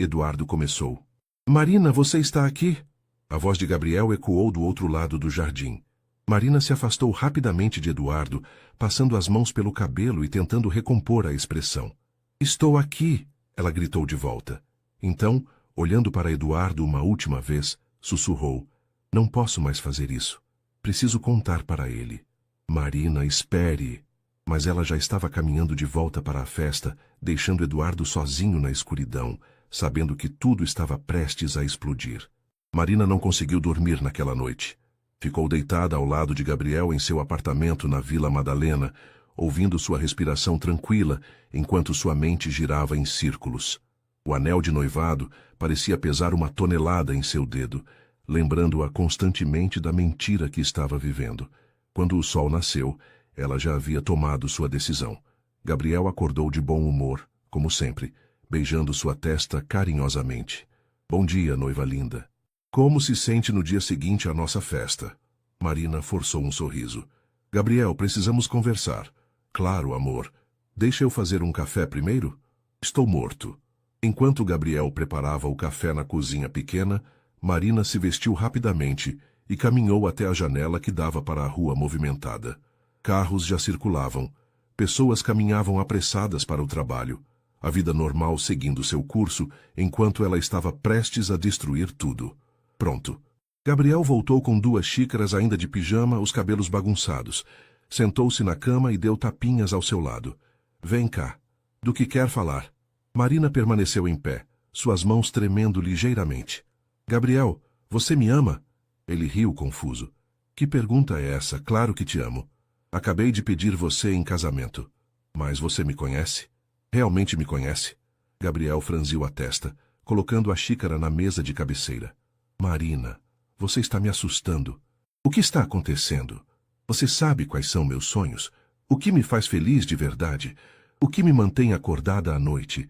Eduardo começou. Marina, você está aqui? A voz de Gabriel ecoou do outro lado do jardim. Marina se afastou rapidamente de Eduardo, passando as mãos pelo cabelo e tentando recompor a expressão. Estou aqui, ela gritou de volta. Então, olhando para Eduardo uma última vez, sussurrou. Não posso mais fazer isso. Preciso contar para ele. Marina, espere. Mas ela já estava caminhando de volta para a festa, deixando Eduardo sozinho na escuridão, sabendo que tudo estava prestes a explodir. Marina não conseguiu dormir naquela noite. Ficou deitada ao lado de Gabriel em seu apartamento na Vila Madalena, ouvindo sua respiração tranquila enquanto sua mente girava em círculos. O anel de noivado parecia pesar 1 tonelada em seu dedo, lembrando-a constantemente da mentira que estava vivendo. Quando o sol nasceu, ela já havia tomado sua decisão. Gabriel acordou de bom humor, como sempre, beijando sua testa carinhosamente. Bom dia, noiva linda. Como se sente no dia seguinte à nossa festa? Marina forçou um sorriso. Gabriel, precisamos conversar. Claro, amor. Deixa eu fazer um café primeiro? Estou morto. Enquanto Gabriel preparava o café na cozinha pequena, Marina se vestiu rapidamente e caminhou até a janela que dava para a rua movimentada. Carros já circulavam. Pessoas caminhavam apressadas para o trabalho. A vida normal seguindo seu curso, enquanto ela estava prestes a destruir tudo. Pronto. Gabriel voltou com 2 xícaras ainda de pijama, os cabelos bagunçados. Sentou-se na cama e deu tapinhas ao seu lado. Vem cá. Do que quer falar? Marina permaneceu em pé, suas mãos tremendo ligeiramente. Gabriel, você me ama? Ele riu confuso. Que pergunta é essa? Claro que te amo. Acabei de pedir você em casamento. Mas você me conhece? Realmente me conhece? Gabriel franziu a testa, colocando a xícara na mesa de cabeceira. Marina, você está me assustando. O que está acontecendo? Você sabe quais são meus sonhos? O que me faz feliz de verdade? O que me mantém acordada à noite?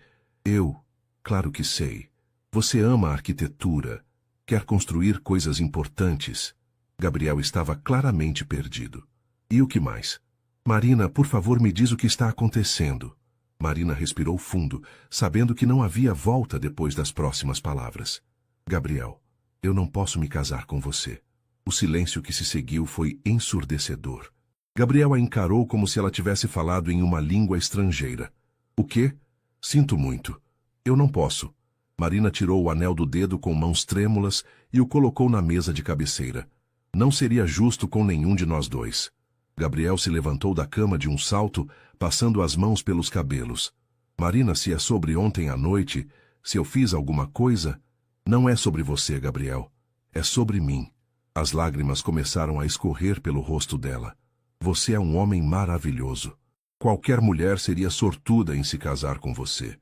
Claro que sei. Você ama a arquitetura. Quer construir coisas importantes. Gabriel estava claramente perdido. E o que mais? Marina, por favor, me diz o que está acontecendo. Marina respirou fundo, sabendo que não havia volta depois das próximas palavras. Gabriel, eu não posso me casar com você. O silêncio que se seguiu foi ensurdecedor. Gabriel a encarou como se ela tivesse falado em uma língua estrangeira. O quê? Sinto muito. Eu não posso. Marina tirou o anel do dedo com mãos trêmulas e o colocou na mesa de cabeceira. Não seria justo com nenhum de nós dois. Gabriel se levantou da cama de um salto, passando as mãos pelos cabelos. Marina, se é sobre ontem à noite, se eu fiz alguma coisa... Não é sobre você, Gabriel. É sobre mim. As lágrimas começaram a escorrer pelo rosto dela. Você é um homem maravilhoso. Qualquer mulher seria sortuda em se casar com você.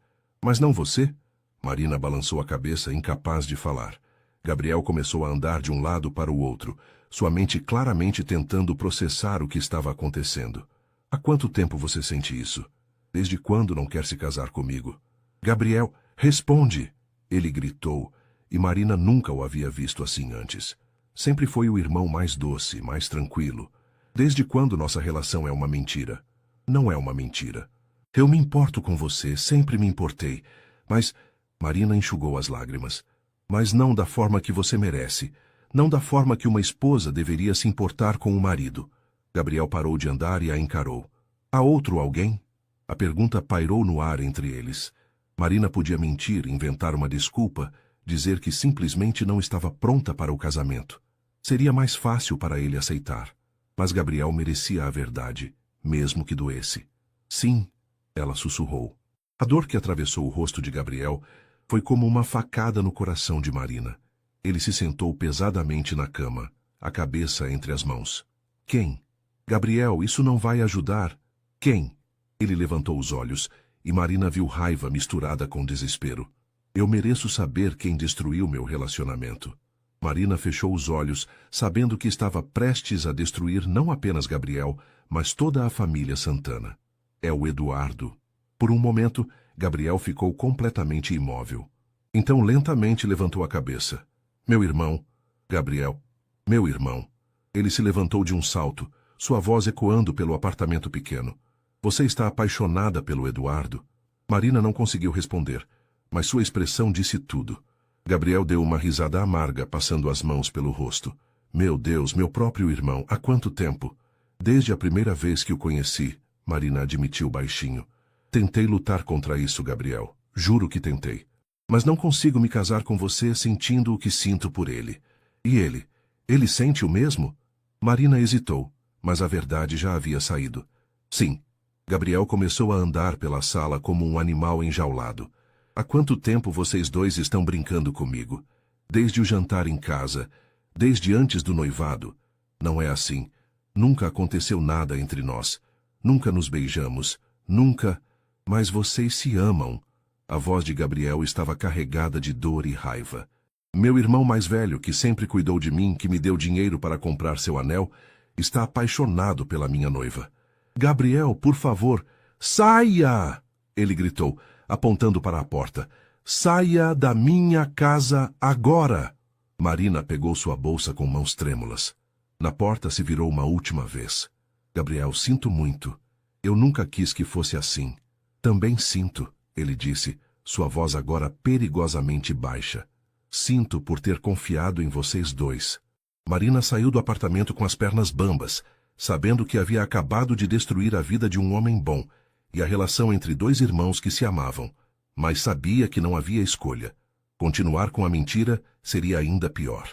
Mas não você? Marina balançou a cabeça, incapaz de falar. Gabriel começou a andar de um lado para o outro, sua mente claramente tentando processar o que estava acontecendo. Há quanto tempo você sente isso? Desde quando não quer se casar comigo? Gabriel, responde! Ele gritou, e Marina nunca o havia visto assim antes. Sempre foi o irmão mais doce, mais tranquilo. Desde quando nossa relação é uma mentira? Não é uma mentira. Eu me importo com você, sempre me importei. Mas... Marina enxugou as lágrimas. Mas não da forma que você merece. Não da forma que uma esposa deveria se importar com o marido. Gabriel parou de andar e a encarou. Há outro alguém? A pergunta pairou no ar entre eles. Marina podia mentir, inventar uma desculpa, dizer que simplesmente não estava pronta para o casamento. Seria mais fácil para ele aceitar. Mas Gabriel merecia a verdade, mesmo que doesse. Sim, ela sussurrou. A dor que atravessou o rosto de Gabriel foi como uma facada no coração de Marina. Ele se sentou pesadamente na cama, a cabeça entre as mãos. Quem? Gabriel, isso não vai ajudar. Quem? Ele levantou os olhos e Marina viu raiva misturada com desespero. Eu mereço saber quem destruiu meu relacionamento. Marina fechou os olhos, sabendo que estava prestes a destruir não apenas Gabriel, mas toda a família Santana. É o Eduardo. Por um momento, Gabriel ficou completamente imóvel. Então lentamente levantou a cabeça. Meu irmão, Gabriel, meu irmão. Ele se levantou de um salto, sua voz ecoando pelo apartamento pequeno. Você está apaixonada pelo Eduardo? Marina não conseguiu responder. Mas sua expressão disse tudo. Gabriel deu uma risada amarga, passando as mãos pelo rosto. Meu Deus, meu próprio irmão, há quanto tempo? Desde a primeira vez que o conheci, Marina admitiu baixinho. Tentei lutar contra isso, Gabriel. Juro que tentei. Mas não consigo me casar com você sentindo o que sinto por ele. E ele? Ele sente o mesmo? Marina hesitou, mas a verdade já havia saído. Sim. Gabriel começou a andar pela sala como um animal enjaulado. Há quanto tempo vocês dois estão brincando comigo? Desde o jantar em casa, desde antes do noivado. Não é assim. Nunca aconteceu nada entre nós. Nunca nos beijamos. Nunca. Mas vocês se amam. A voz de Gabriel estava carregada de dor e raiva. Meu irmão mais velho, que sempre cuidou de mim, que me deu dinheiro para comprar seu anel, está apaixonado pela minha noiva. Gabriel, por favor, saia! Ele gritou, apontando para a porta. Saia da minha casa agora! Marina pegou sua bolsa com mãos trêmulas. Na porta se virou uma última vez. Gabriel, sinto muito. Eu nunca quis que fosse assim. Também sinto, ele disse, sua voz agora perigosamente baixa. Sinto por ter confiado em vocês dois. Marina saiu do apartamento com as pernas bambas, sabendo que havia acabado de destruir a vida de um homem bom e a relação entre dois irmãos que se amavam, mas sabia que não havia escolha. Continuar com a mentira seria ainda pior.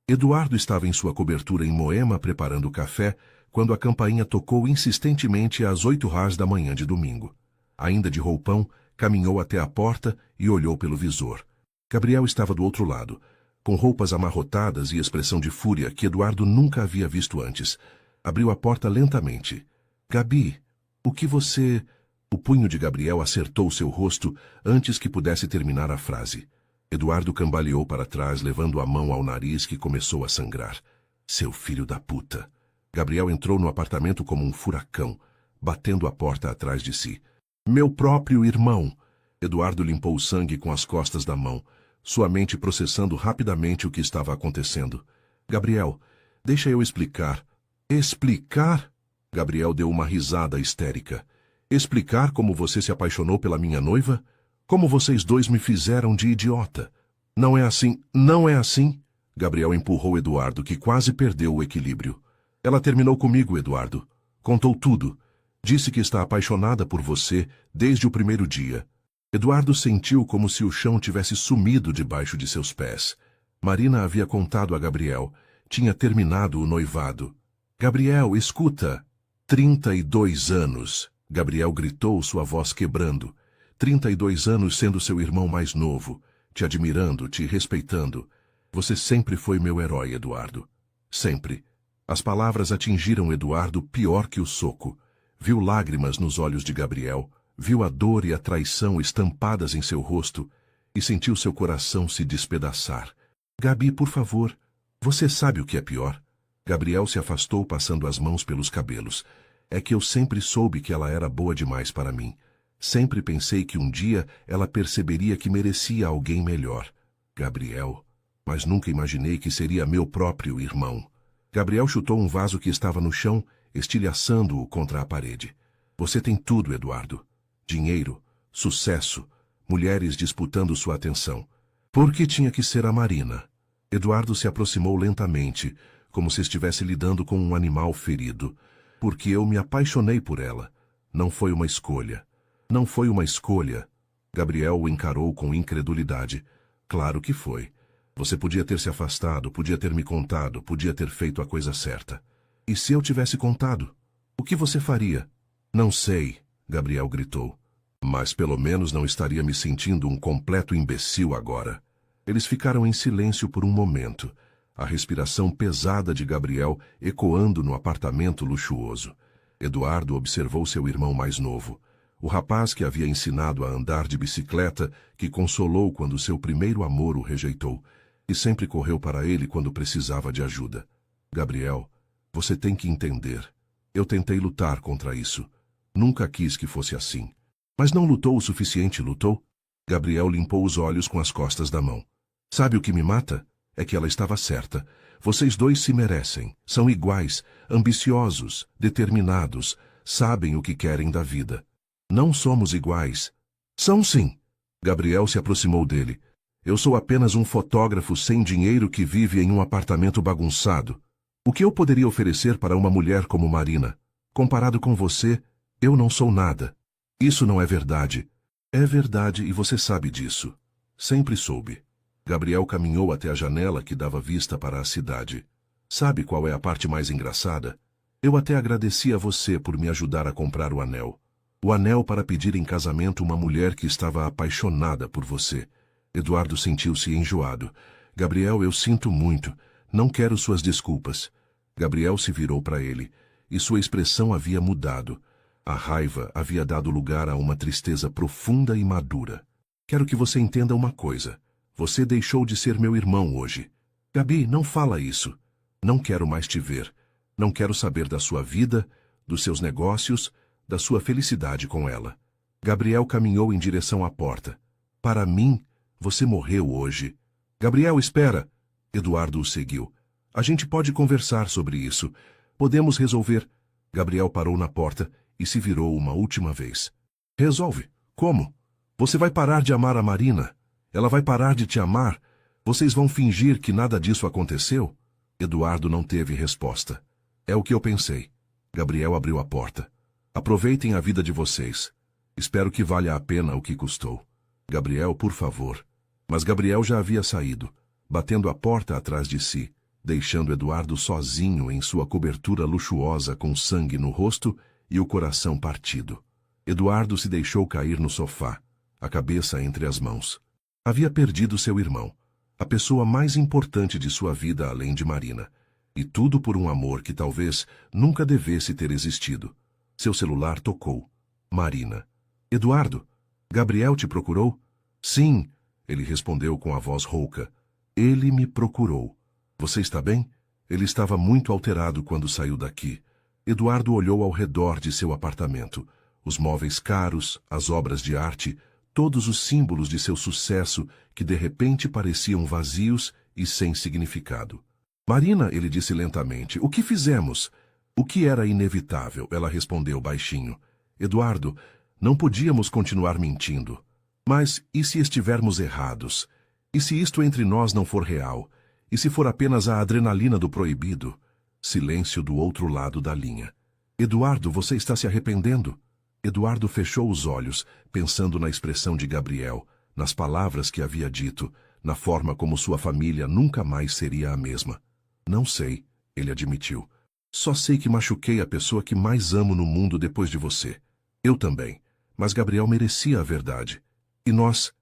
Eduardo estava em sua cobertura em Moema preparando o café quando a campainha tocou insistentemente às 8h da manhã de domingo. Ainda de roupão, caminhou até a porta e olhou pelo visor. Gabriel estava do outro lado, com roupas amarrotadas e expressão de fúria que Eduardo nunca havia visto antes. Abriu a porta lentamente. Gabi, o que você... O punho de Gabriel acertou seu rosto antes que pudesse terminar a frase. Eduardo cambaleou para trás, levando a mão ao nariz que começou a sangrar. Seu filho da puta. Gabriel entrou no apartamento como um furacão, batendo a porta atrás de si. Meu próprio irmão! Eduardo limpou o sangue com as costas da mão, sua mente processando rapidamente o que estava acontecendo. Gabriel, deixa eu explicar. Explicar? Gabriel deu uma risada histérica. Explicar como você se apaixonou pela minha noiva? Como vocês dois me fizeram de idiota? Não é assim, não é assim. Gabriel empurrou Eduardo, que quase perdeu o equilíbrio. Ela terminou comigo, Eduardo. Contou tudo. Disse que está apaixonada por você desde o primeiro dia. Eduardo sentiu como se o chão tivesse sumido debaixo de seus pés. Marina havia contado a Gabriel. Tinha terminado o noivado. Gabriel, escuta. 32 anos. Gabriel gritou, sua voz quebrando. 32 anos sendo seu irmão mais novo, te admirando, te respeitando. Você sempre foi meu herói, Eduardo. Sempre. As palavras atingiram Eduardo pior que o soco. Viu lágrimas nos olhos de Gabriel, viu a dor e a traição estampadas em seu rosto e sentiu seu coração se despedaçar. Gabi, por favor, você sabe o que é pior? Gabriel se afastou, passando as mãos pelos cabelos. É que eu sempre soube que ela era boa demais para mim. Sempre pensei que um dia ela perceberia que merecia alguém melhor. Gabriel. Mas nunca imaginei que seria meu próprio irmão. Gabriel chutou um vaso que estava no chão, estilhaçando-o contra a parede. Você tem tudo, Eduardo. Dinheiro, sucesso, mulheres disputando sua atenção. Por que tinha que ser a Marina? Eduardo se aproximou lentamente, como se estivesse lidando com um animal ferido. Porque eu me apaixonei por ela. Não foi uma escolha. Não foi uma escolha. Gabriel o encarou com incredulidade. Claro que foi. Você podia ter se afastado, podia ter me contado, podia ter feito a coisa certa. E se eu tivesse contado? O que você faria? Não sei, Gabriel gritou. Mas pelo menos não estaria me sentindo um completo imbecil agora. Eles ficaram em silêncio por um momento, a respiração pesada de Gabriel ecoando no apartamento luxuoso. Eduardo observou seu irmão mais novo, o rapaz que havia ensinado a andar de bicicleta, que consolou quando seu primeiro amor o rejeitou, e sempre correu para ele quando precisava de ajuda. Gabriel, você tem que entender. Eu tentei lutar contra isso. Nunca quis que fosse assim. Mas não lutou o suficiente, lutou? Gabriel limpou os olhos com as costas da mão. Sabe o que me mata? É que ela estava certa. Vocês dois se merecem. São iguais, ambiciosos, determinados, sabem o que querem da vida. Não somos iguais. São sim. Gabriel se aproximou dele. Eu sou apenas um fotógrafo sem dinheiro que vive em um apartamento bagunçado. O que eu poderia oferecer para uma mulher como Marina? Comparado com você, eu não sou nada. Isso não é verdade. É verdade e você sabe disso. Sempre soube. Gabriel caminhou até a janela que dava vista para a cidade. Sabe qual é a parte mais engraçada? Eu até agradeci a você por me ajudar a comprar o anel. O anel para pedir em casamento uma mulher que estava apaixonada por você. Eduardo sentiu-se enjoado. Gabriel, eu sinto muito. Não quero suas desculpas. Gabriel se virou para ele, e sua expressão havia mudado. A raiva havia dado lugar a uma tristeza profunda e madura. Quero que você entenda uma coisa. Você deixou de ser meu irmão hoje. Gabi, não fala isso. Não quero mais te ver. Não quero saber da sua vida, dos seus negócios, da sua felicidade com ela. Gabriel caminhou em direção à porta. Para mim, você morreu hoje. Gabriel, espera. Eduardo o seguiu. A gente pode conversar sobre isso. Podemos resolver. Gabriel parou na porta e se virou uma última vez. Resolve? Como? Você vai parar de amar a Marina? Ela vai parar de te amar? Vocês vão fingir que nada disso aconteceu? Eduardo não teve resposta. É o que eu pensei. Gabriel abriu a porta. Aproveitem a vida de vocês. Espero que valha a pena o que custou. Gabriel, por favor. Mas Gabriel já havia saído, batendo a porta atrás de si, deixando Eduardo sozinho em sua cobertura luxuosa com sangue no rosto e o coração partido. Eduardo se deixou cair no sofá, a cabeça entre as mãos. Havia perdido seu irmão, a pessoa mais importante de sua vida além de Marina, e tudo por um amor que talvez nunca devesse ter existido. Seu celular tocou. Marina. Eduardo, Gabriel te procurou? Sim, ele respondeu com a voz rouca. Ele me procurou. Você está bem? Ele estava muito alterado quando saiu daqui. Eduardo olhou ao redor de seu apartamento. Os móveis caros, as obras de arte, todos os símbolos de seu sucesso que de repente pareciam vazios e sem significado. Marina, ele disse lentamente, o que fizemos? O que era inevitável, ela respondeu baixinho. Eduardo, não podíamos continuar mentindo. Mas e se estivermos errados? E se isto entre nós não for real? E se for apenas a adrenalina do proibido? Silêncio do outro lado da linha. Eduardo, você está se arrependendo? Eduardo fechou os olhos, pensando na expressão de Gabriel, nas palavras que havia dito, na forma como sua família nunca mais seria a mesma. Não sei, ele admitiu. Só sei que machuquei a pessoa que mais amo no mundo depois de você. Eu também. Mas Gabriel merecia a verdade. E nós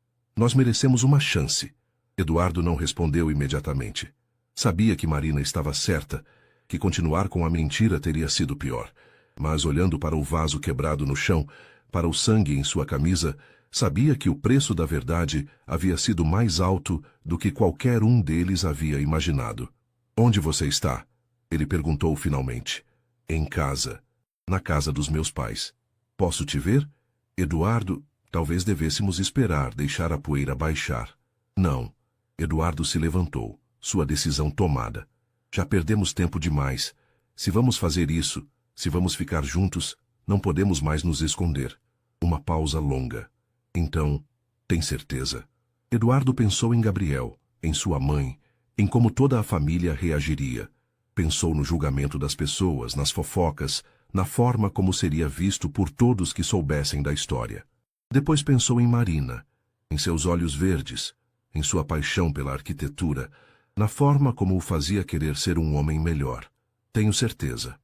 merecemos uma chance. Eduardo não respondeu imediatamente. Sabia que Marina estava certa, que continuar com a mentira teria sido pior. Mas olhando para o vaso quebrado no chão, para o sangue em sua camisa, sabia que o preço da verdade havia sido mais alto do que qualquer um deles havia imaginado. Onde você está? Ele perguntou finalmente. Em casa. Na casa dos meus pais. Posso te ver? Eduardo, talvez devêssemos esperar, deixar a poeira baixar. Não. Eduardo se levantou, sua decisão tomada. Já perdemos tempo demais. Se vamos fazer isso, se vamos ficar juntos, não podemos mais nos esconder. Uma pausa longa. Então, tem certeza? Eduardo pensou em Gabriel, em sua mãe, em como toda a família reagiria. Pensou no julgamento das pessoas, nas fofocas, na forma como seria visto por todos que soubessem da história. Depois pensou em Marina, em seus olhos verdes, em sua paixão pela arquitetura, na forma como o fazia querer ser um homem melhor. Tenho certeza.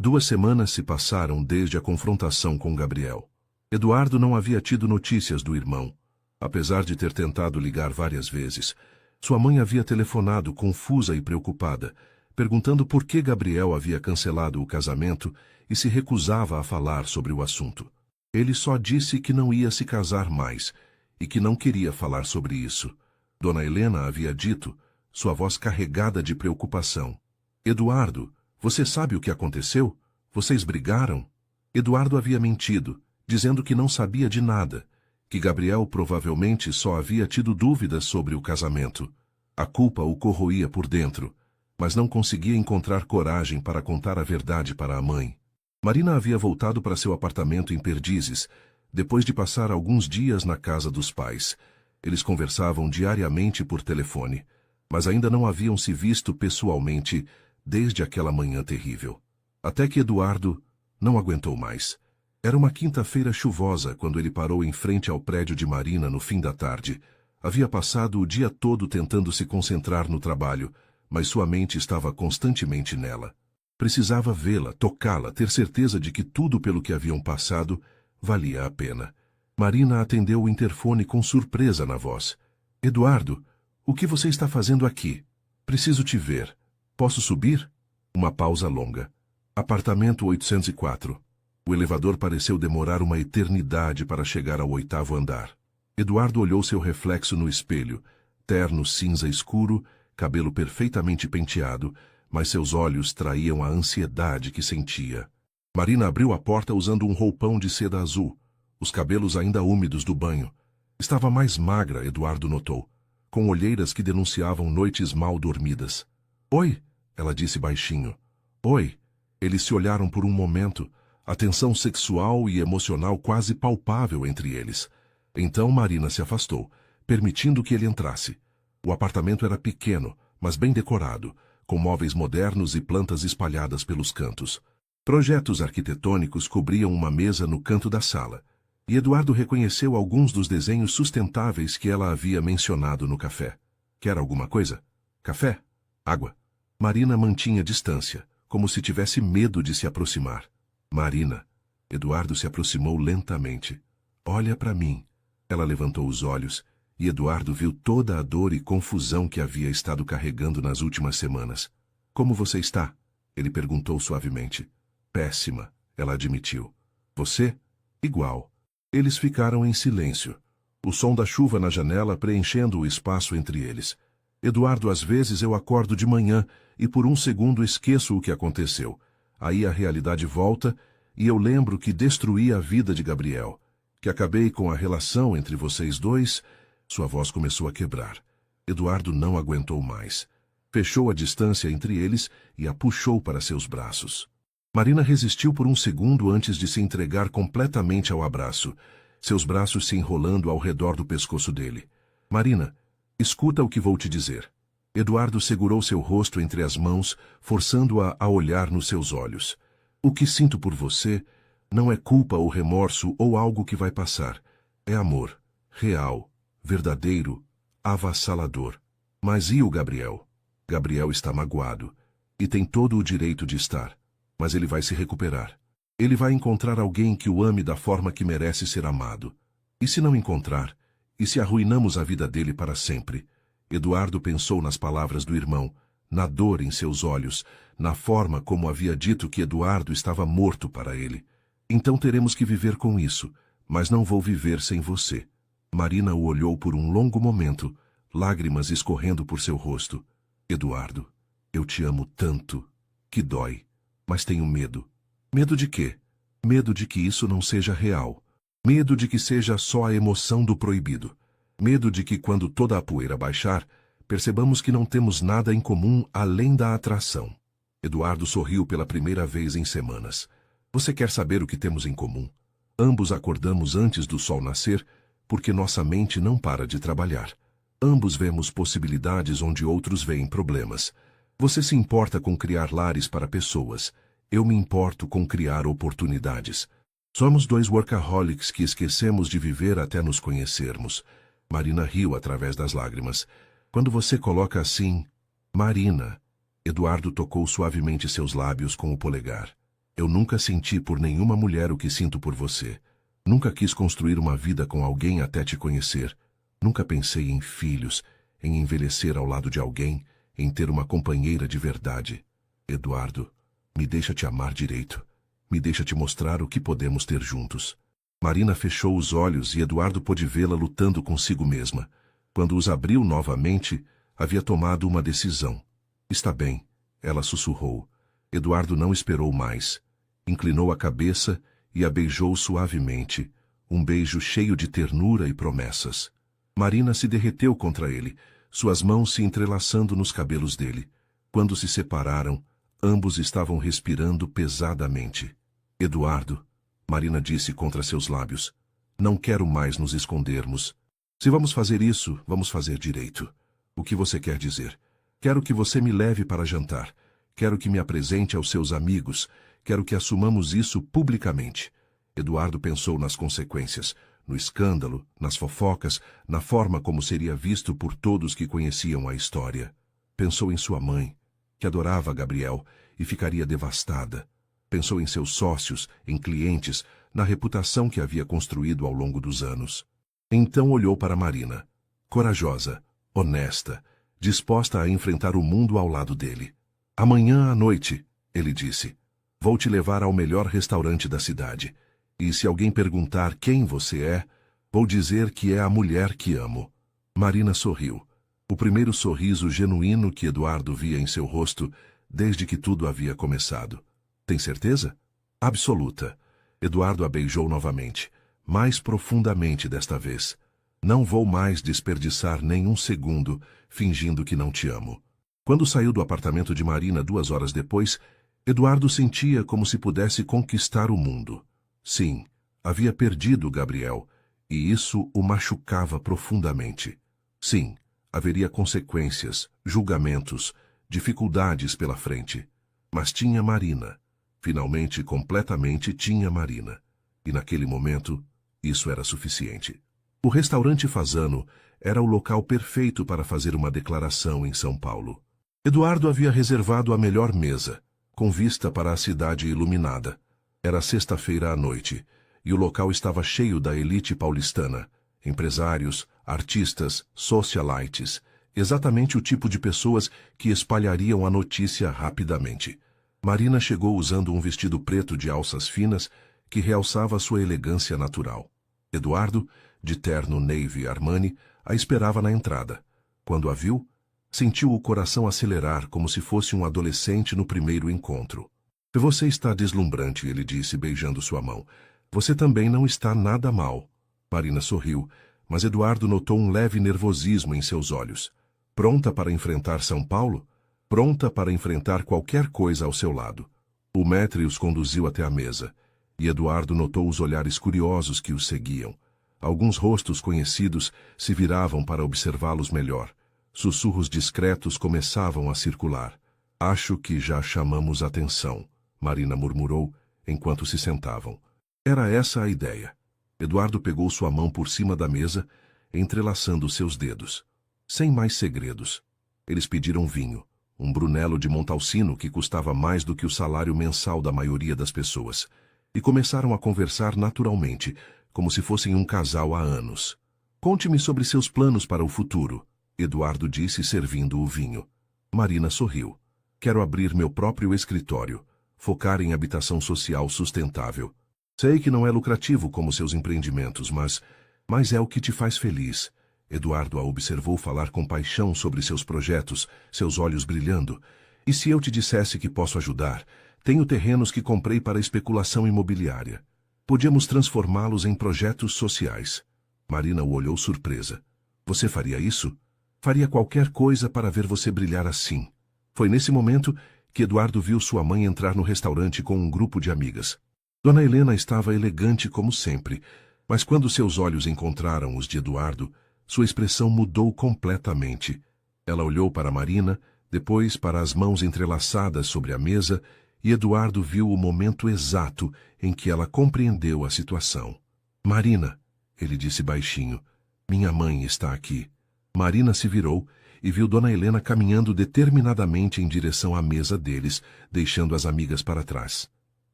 2 semanas se passaram desde a confrontação com Gabriel. Eduardo não havia tido notícias do irmão. Apesar de ter tentado ligar várias vezes, sua mãe havia telefonado confusa e preocupada, perguntando por que Gabriel havia cancelado o casamento e se recusava a falar sobre o assunto. Ele só disse que não ia se casar mais e que não queria falar sobre isso. Dona Helena havia dito, sua voz carregada de preocupação. Eduardo, você sabe o que aconteceu? Vocês brigaram? Eduardo havia mentido, dizendo que não sabia de nada, que Gabriel provavelmente só havia tido dúvidas sobre o casamento. A culpa o corroía por dentro, mas não conseguia encontrar coragem para contar a verdade para a mãe. Marina havia voltado para seu apartamento em Perdizes, depois de passar alguns dias na casa dos pais. Eles conversavam diariamente por telefone, mas ainda não haviam se visto pessoalmente desde aquela manhã terrível. Até que Eduardo não aguentou mais. Era uma quinta-feira chuvosa quando ele parou em frente ao prédio de Marina no fim da tarde. Havia passado o dia todo tentando se concentrar no trabalho, mas sua mente estava constantemente nela. Precisava vê-la, tocá-la, ter certeza de que tudo pelo que haviam passado valia a pena. Marina atendeu o interfone com surpresa na voz. Eduardo, o que você está fazendo aqui? Preciso te ver. Posso subir? Uma pausa longa. Apartamento 804. O elevador pareceu demorar uma eternidade para chegar ao 8º andar. Eduardo olhou seu reflexo no espelho, terno cinza escuro, cabelo perfeitamente penteado, mas seus olhos traíam a ansiedade que sentia. Marina abriu a porta usando um roupão de seda azul, os cabelos ainda úmidos do banho. Estava mais magra, Eduardo notou, com olheiras que denunciavam noites mal dormidas. Oi, ela disse baixinho. Oi. Eles se olharam por um momento, a tensão sexual e emocional quase palpável entre eles. Então Marina se afastou, permitindo que ele entrasse. O apartamento era pequeno, mas bem decorado, com móveis modernos e plantas espalhadas pelos cantos. Projetos arquitetônicos cobriam uma mesa no canto da sala, e Eduardo reconheceu alguns dos desenhos sustentáveis que ela havia mencionado no café. Quer alguma coisa? Café? Água? Marina mantinha distância, como se tivesse medo de se aproximar. Marina. Eduardo se aproximou lentamente. Olha para mim. Ela levantou os olhos, e Eduardo viu toda a dor e confusão que havia estado carregando nas últimas semanas. Como você está? Ele perguntou suavemente. Péssima, ela admitiu. Você? Igual. Eles ficaram em silêncio, o som da chuva na janela preenchendo o espaço entre eles. Eduardo, às vezes eu acordo de manhã e por um segundo esqueço o que aconteceu. Aí a realidade volta e eu lembro que destruí a vida de Gabriel, que acabei com a relação entre vocês dois. Sua voz começou a quebrar. Eduardo não aguentou mais. Fechou a distância entre eles e a puxou para seus braços. Marina resistiu por um segundo antes de se entregar completamente ao abraço, seus braços se enrolando ao redor do pescoço dele. Marina, escuta o que vou te dizer. Eduardo segurou seu rosto entre as mãos, forçando-a a olhar nos seus olhos. O que sinto por você não é culpa ou remorso ou algo que vai passar. É amor, real, verdadeiro, avassalador. Mas e o Gabriel? Gabriel está magoado, e tem todo o direito de estar. Mas ele vai se recuperar. Ele vai encontrar alguém que o ame da forma que merece ser amado. E se não encontrar? E se arruinamos a vida dele para sempre? Eduardo pensou nas palavras do irmão, na dor em seus olhos, na forma como havia dito que Eduardo estava morto para ele. Então teremos que viver com isso, mas não vou viver sem você. Marina o olhou por um longo momento, lágrimas escorrendo por seu rosto. Eduardo, eu te amo tanto, que dói. Mas tenho medo. Medo de quê? Medo de que isso não seja real. Medo de que seja só a emoção do proibido. Medo de que quando toda a poeira baixar, percebamos que não temos nada em comum além da atração. Eduardo sorriu pela primeira vez em semanas. Você quer saber o que temos em comum? Ambos acordamos antes do sol nascer, porque nossa mente não para de trabalhar. Ambos vemos possibilidades onde outros veem problemas. Você se importa com criar lares para pessoas. Eu me importo com criar oportunidades. Somos dois workaholics que esquecemos de viver até nos conhecermos. Marina riu através das lágrimas. Quando você coloca assim... Marina... Eduardo tocou suavemente seus lábios com o polegar. Eu nunca senti por nenhuma mulher o que sinto por você. Nunca quis construir uma vida com alguém até te conhecer. Nunca pensei em filhos, em envelhecer ao lado de alguém, em ter uma companheira de verdade. Eduardo, me deixa te amar direito. Me deixa te mostrar o que podemos ter juntos. Marina fechou os olhos e Eduardo pôde vê-la lutando consigo mesma. Quando os abriu novamente, havia tomado uma decisão. Está bem, ela sussurrou. Eduardo não esperou mais. Inclinou a cabeça e a beijou suavemente, um beijo cheio de ternura e promessas. Marina se derreteu contra ele, suas mãos se entrelaçando nos cabelos dele. Quando se separaram, ambos estavam respirando pesadamente. Eduardo, Marina disse contra seus lábios, Não quero mais nos escondermos. Se vamos fazer isso, vamos fazer direito. O que você quer dizer? Quero que você me leve para jantar. Quero que me apresente aos seus amigos. Quero que assumamos isso publicamente. Eduardo pensou nas consequências, no escândalo, nas fofocas, na forma como seria visto por todos que conheciam a história. Pensou em sua mãe, que adorava Gabriel e ficaria devastada. Pensou em seus sócios, em clientes, na reputação que havia construído ao longo dos anos. Então olhou para Marina, corajosa, honesta, disposta a enfrentar o mundo ao lado dele. Amanhã à noite, ele disse, vou te levar ao melhor restaurante da cidade. E se alguém perguntar quem você é, vou dizer que é a mulher que amo. Marina sorriu. O primeiro sorriso genuíno que Eduardo via em seu rosto desde que tudo havia começado. Tem certeza? Absoluta. Eduardo a beijou novamente, mais profundamente desta vez. Não vou mais desperdiçar nenhum segundo fingindo que não te amo. Quando saiu do apartamento de Marina 2 horas depois, Eduardo sentia como se pudesse conquistar o mundo. Sim, havia perdido Gabriel, e isso o machucava profundamente. Sim, haveria consequências, julgamentos, dificuldades pela frente. Mas tinha Marina. Finalmente, completamente tinha Marina. E naquele momento, isso era suficiente. O restaurante Fasano era o local perfeito para fazer uma declaração em São Paulo. Eduardo havia reservado a melhor mesa, com vista para a cidade iluminada. Era sexta-feira à noite, e o local estava cheio da elite paulistana, empresários, artistas, socialites, exatamente o tipo de pessoas que espalhariam a notícia rapidamente. Marina chegou usando um vestido preto de alças finas que realçava sua elegância natural. Eduardo, de terno Navy Armani, a esperava na entrada. Quando a viu, sentiu o coração acelerar como se fosse um adolescente no primeiro encontro. Você está deslumbrante, ele disse, beijando sua mão. Você também não está nada mal. Marina sorriu, mas Eduardo notou um leve nervosismo em seus olhos. Pronta para enfrentar São Paulo? Pronta para enfrentar qualquer coisa ao seu lado. O maître os conduziu até a mesa, e Eduardo notou os olhares curiosos que os seguiam. Alguns rostos conhecidos se viravam para observá-los melhor. Sussurros discretos começavam a circular. Acho que já chamamos atenção, Marina murmurou, enquanto se sentavam. Era essa a ideia. Eduardo pegou sua mão por cima da mesa, entrelaçando seus dedos. Sem mais segredos. Eles pediram vinho, um Brunello de Montalcino que custava mais do que o salário mensal da maioria das pessoas, e começaram a conversar naturalmente, como se fossem um casal há anos. Conte-me sobre seus planos para o futuro, Eduardo disse, servindo o vinho. Marina sorriu. Quero abrir meu próprio escritório, focar em habitação social sustentável. Sei que não é lucrativo como seus empreendimentos, mas é o que te faz feliz. Eduardo a observou falar com paixão sobre seus projetos, seus olhos brilhando. E se eu te dissesse que posso ajudar? Tenho terrenos que comprei para especulação imobiliária. Podíamos transformá-los em projetos sociais. Marina o olhou surpresa. Você faria isso? Faria qualquer coisa para ver você brilhar assim. Foi nesse momento que Eduardo viu sua mãe entrar no restaurante com um grupo de amigas. Dona Helena estava elegante como sempre, mas quando seus olhos encontraram os de Eduardo, sua expressão mudou completamente. Ela olhou para Marina, depois para as mãos entrelaçadas sobre a mesa, e Eduardo viu o momento exato em que ela compreendeu a situação. Marina, ele disse baixinho, minha mãe está aqui. Marina se virou e viu Dona Helena caminhando determinadamente em direção à mesa deles, deixando as amigas para trás.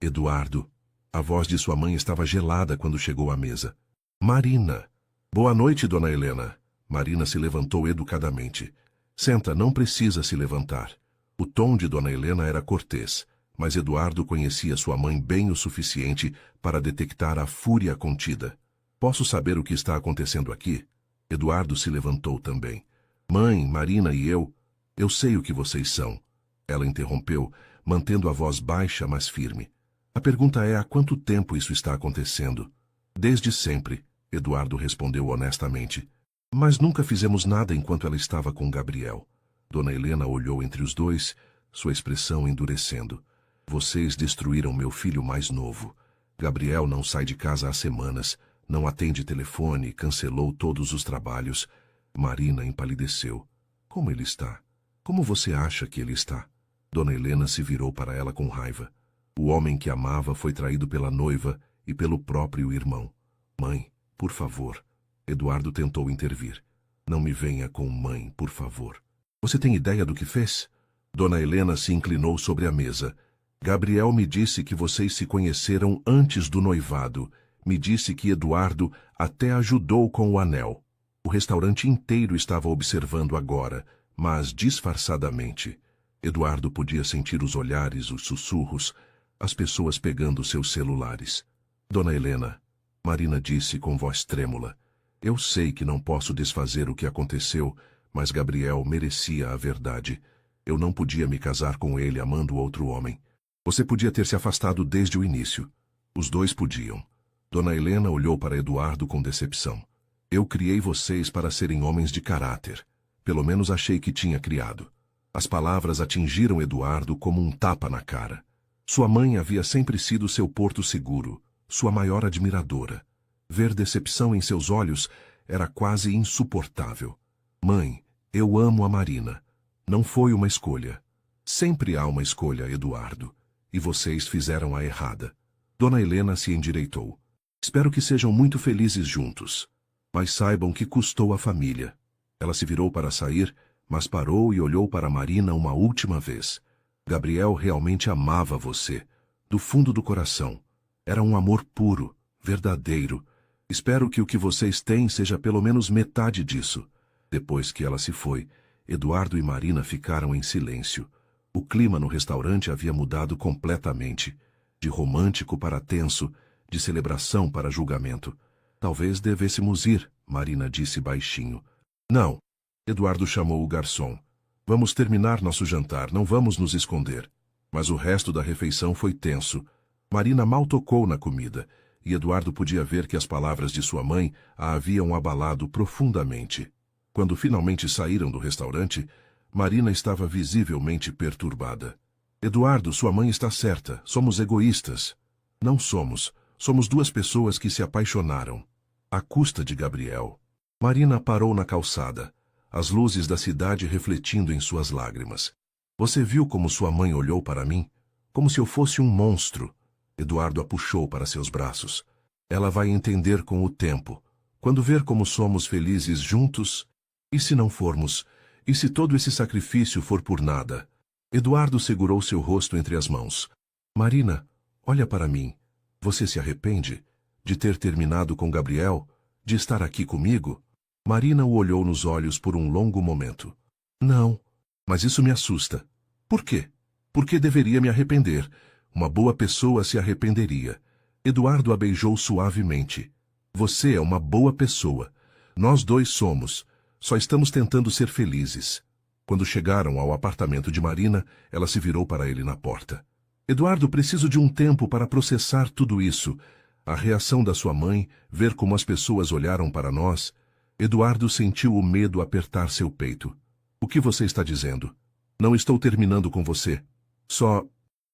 Eduardo. A voz de sua mãe estava gelada quando chegou à mesa. Marina. Boa noite, Dona Helena. Marina se levantou educadamente. Senta, não precisa se levantar. O tom de Dona Helena era cortês, mas Eduardo conhecia sua mãe bem o suficiente para detectar a fúria contida. Posso saber o que está acontecendo aqui? Eduardo se levantou também. Mãe, Marina e eu sei o que vocês são. Ela interrompeu, mantendo a voz baixa, mas firme. A pergunta é há quanto tempo isso está acontecendo? Desde sempre, Eduardo respondeu honestamente. Mas nunca fizemos nada enquanto ela estava com Gabriel. Dona Helena olhou entre os dois, sua expressão endurecendo. Vocês destruíram meu filho mais novo. Gabriel não sai de casa há semanas, Não atende telefone, cancelou todos os trabalhos. Marina empalideceu. Como ele está? Como você acha que ele está? Dona Helena se virou para ela com raiva. O homem que amava foi traído pela noiva e pelo próprio irmão. Mãe, por favor. Eduardo tentou intervir. Não me venha com mãe, por favor. Você tem ideia do que fez? Dona Helena se inclinou sobre a mesa. Gabriel me disse que vocês se conheceram antes do noivado. Me disse que Eduardo até ajudou com o anel. O restaurante inteiro estava observando agora, mas disfarçadamente. Eduardo podia sentir os olhares, os sussurros, as pessoas pegando seus celulares. Dona Helena, Marina disse com voz trêmula, eu sei que não posso desfazer o que aconteceu, mas Gabriel merecia a verdade. Eu não podia me casar com ele amando outro homem. Você podia ter se afastado desde o início. Os dois podiam. Dona Helena olhou para Eduardo com decepção. Eu criei vocês para serem homens de caráter. Pelo menos achei que tinha criado. As palavras atingiram Eduardo como um tapa na cara. Sua mãe havia sempre sido seu porto seguro, sua maior admiradora. Ver decepção em seus olhos era quase insuportável. Mãe, eu amo a Marina. Não foi uma escolha. Sempre há uma escolha, Eduardo. E vocês fizeram a errada. Dona Helena se endireitou. Espero que sejam muito felizes juntos. Mas saibam que custou à família. Ela se virou para sair, mas parou e olhou para Marina uma última vez. Gabriel realmente amava você, do fundo do coração. Era um amor puro, verdadeiro. Espero que o que vocês têm seja pelo menos metade disso. Depois que ela se foi, Eduardo e Marina ficaram em silêncio. O clima no restaurante havia mudado completamente. De romântico para tenso, de celebração para julgamento. Talvez devêssemos ir, Marina disse baixinho. Não. Eduardo chamou o garçom. Vamos terminar nosso jantar, não vamos nos esconder. Mas o resto da refeição foi tenso. Marina mal tocou na comida, e Eduardo podia ver que as palavras de sua mãe a haviam abalado profundamente. Quando finalmente saíram do restaurante, Marina estava visivelmente perturbada. Eduardo, sua mãe está certa, somos egoístas. Não somos. Somos duas pessoas que se apaixonaram. À custa de Gabriel. Marina parou na calçada, as luzes da cidade refletindo em suas lágrimas. Você viu como sua mãe olhou para mim? Como se eu fosse um monstro. Eduardo a puxou para seus braços. Ela vai entender com o tempo. Quando ver como somos felizes juntos? E se não formos? E se todo esse sacrifício for por nada? Eduardo segurou seu rosto entre as mãos. Marina, olha para mim. Você se arrepende de ter terminado com Gabriel? De estar aqui comigo? Marina o olhou nos olhos por um longo momento. Não, mas isso me assusta. Por quê? Por que deveria me arrepender? Uma boa pessoa se arrependeria. Eduardo a beijou suavemente. Você é uma boa pessoa. Nós dois somos. Só estamos tentando ser felizes. Quando chegaram ao apartamento de Marina, ela se virou para ele na porta. Eduardo, preciso de um tempo para processar tudo isso. A reação da sua mãe, ver como as pessoas olharam para nós. Eduardo sentiu o medo apertar seu peito. O que você está dizendo? Não estou terminando com você. Só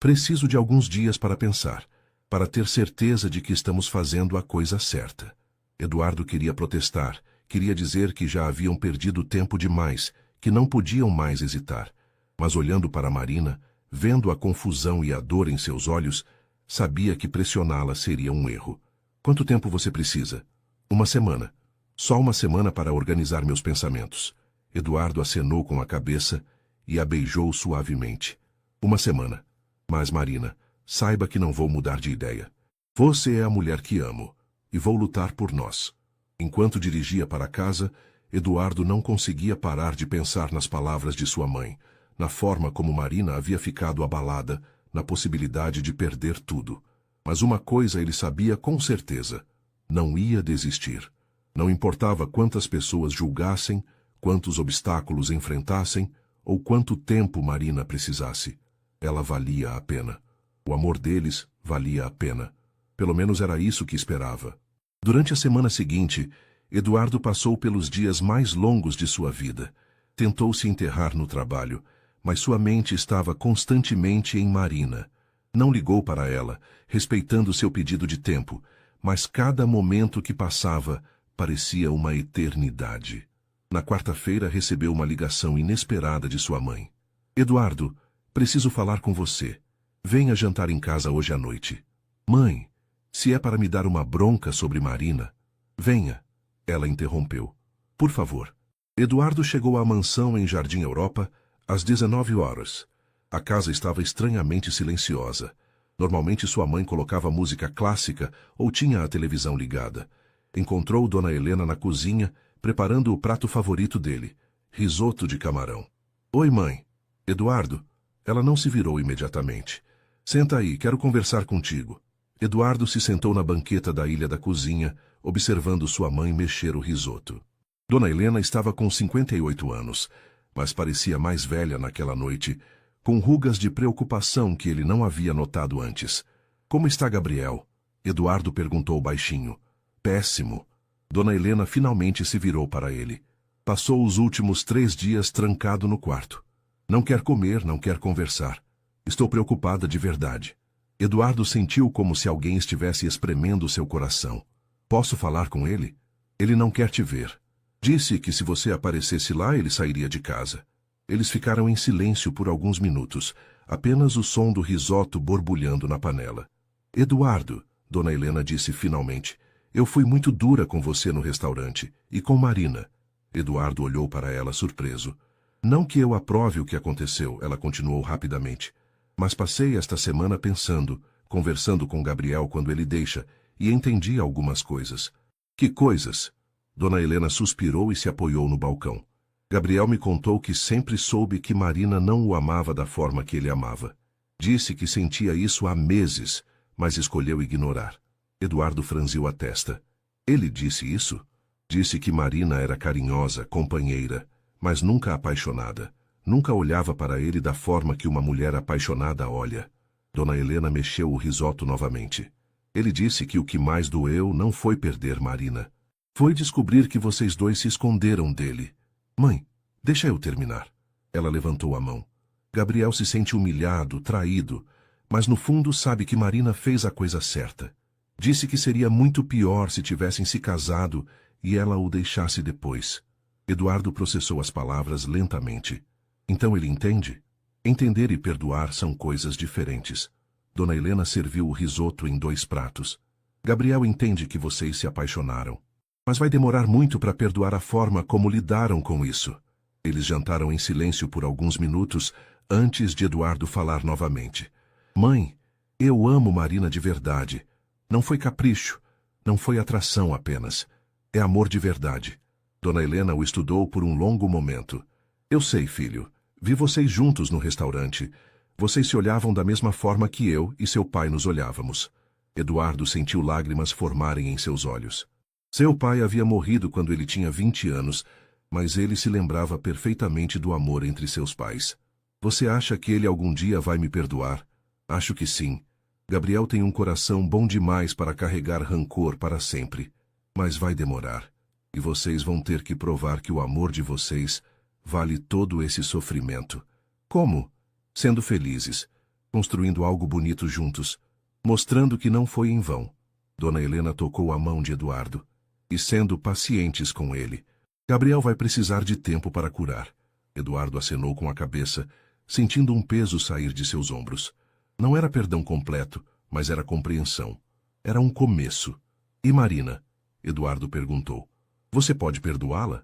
preciso de alguns dias para pensar, para ter certeza de que estamos fazendo a coisa certa. Eduardo queria protestar, queria dizer que já haviam perdido tempo demais, que não podiam mais hesitar. Mas olhando para Marina, vendo a confusão e a dor em seus olhos, sabia que pressioná-la seria um erro. Quanto tempo você precisa? Uma semana. Só uma semana para organizar meus pensamentos. Eduardo acenou com a cabeça e a beijou suavemente. Uma semana. Mas, Marina, saiba que não vou mudar de ideia. Você é a mulher que amo, e vou lutar por nós. Enquanto dirigia para casa, Eduardo não conseguia parar de pensar nas palavras de sua mãe, na forma como Marina havia ficado abalada, na possibilidade de perder tudo. Mas uma coisa ele sabia com certeza: não ia desistir. Não importava quantas pessoas julgassem, quantos obstáculos enfrentassem, ou quanto tempo Marina precisasse. Ela valia a pena. O amor deles valia a pena. Pelo menos era isso que esperava. Durante a semana seguinte, Eduardo passou pelos dias mais longos de sua vida. Tentou se enterrar no trabalho, mas sua mente estava constantemente em Marina. Não ligou para ela, respeitando seu pedido de tempo, mas cada momento que passava parecia uma eternidade. Na quarta-feira recebeu uma ligação inesperada de sua mãe. Eduardo, preciso falar com você. Venha jantar em casa hoje à noite. Mãe, se é para me dar uma bronca sobre Marina, venha. Ela interrompeu. Por favor. Eduardo chegou à mansão em Jardim Europa às 19 horas. A casa estava estranhamente silenciosa. Normalmente sua mãe colocava música clássica ou tinha a televisão ligada. Encontrou Dona Helena na cozinha, preparando o prato favorito dele, risoto de camarão. Oi, mãe. Eduardo. Ela não se virou imediatamente. Senta aí, quero conversar contigo. Eduardo se sentou na banqueta da ilha da cozinha, observando sua mãe mexer o risoto. Dona Helena estava com 58 anos, mas parecia mais velha naquela noite, com rugas de preocupação que ele não havia notado antes. Como está Gabriel? Eduardo perguntou baixinho. Péssimo. Dona Helena finalmente se virou para ele. Passou os últimos 3 dias trancado no quarto. Não quer comer, não quer conversar. Estou preocupada de verdade. Eduardo sentiu como se alguém estivesse espremendo seu coração. Posso falar com ele? Ele não quer te ver. Disse que se você aparecesse lá, ele sairia de casa. Eles ficaram em silêncio por alguns minutos, apenas o som do risoto borbulhando na panela. Eduardo, Dona Helena disse finalmente, eu fui muito dura com você no restaurante, e com Marina. Eduardo olhou para ela surpreso. Não que eu aprove o que aconteceu, ela continuou rapidamente. Mas passei esta semana pensando, conversando com Gabriel quando ele deixa, e entendi algumas coisas. Que coisas? Dona Helena suspirou e se apoiou no balcão. Gabriel me contou que sempre soube que Marina não o amava da forma que ele amava. Disse que sentia isso há meses, mas escolheu ignorar. Eduardo franziu a testa. Ele disse isso? Disse que Marina era carinhosa, companheira, mas nunca apaixonada. Nunca olhava para ele da forma que uma mulher apaixonada olha. Dona Helena mexeu o risoto novamente. Ele disse que o que mais doeu não foi perder Marina. Foi descobrir que vocês dois se esconderam dele. Mãe, deixa eu terminar. Ela levantou a mão. Gabriel se sente humilhado, traído, mas no fundo sabe que Marina fez a coisa certa. Disse que seria muito pior se tivessem se casado e ela o deixasse depois. Eduardo processou as palavras lentamente. Então ele entende? Entender e perdoar são coisas diferentes. Dona Helena serviu o risoto em 2 pratos. Gabriel entende que vocês se apaixonaram. Mas vai demorar muito para perdoar a forma como lidaram com isso. Eles jantaram em silêncio por alguns minutos antes de Eduardo falar novamente. Mãe, eu amo Marina de verdade. Não foi capricho, não foi atração apenas. É amor de verdade. Dona Helena o estudou por um longo momento. Eu sei, filho. Vi vocês juntos no restaurante. Vocês se olhavam da mesma forma que eu e seu pai nos olhávamos. Eduardo sentiu lágrimas formarem em seus olhos. Seu pai havia morrido quando ele tinha 20 anos, mas ele se lembrava perfeitamente do amor entre seus pais. Você acha que ele algum dia vai me perdoar? Acho que sim. Gabriel tem um coração bom demais para carregar rancor para sempre. Mas vai demorar. E vocês vão ter que provar que o amor de vocês vale todo esse sofrimento. Como? Sendo felizes, construindo algo bonito juntos, mostrando que não foi em vão. Dona Helena tocou a mão de Eduardo. E sendo pacientes com ele. Gabriel vai precisar de tempo para curar. Eduardo acenou com a cabeça, sentindo um peso sair de seus ombros. Não era perdão completo, mas era compreensão. Era um começo. E Marina? Eduardo perguntou. Você pode perdoá-la?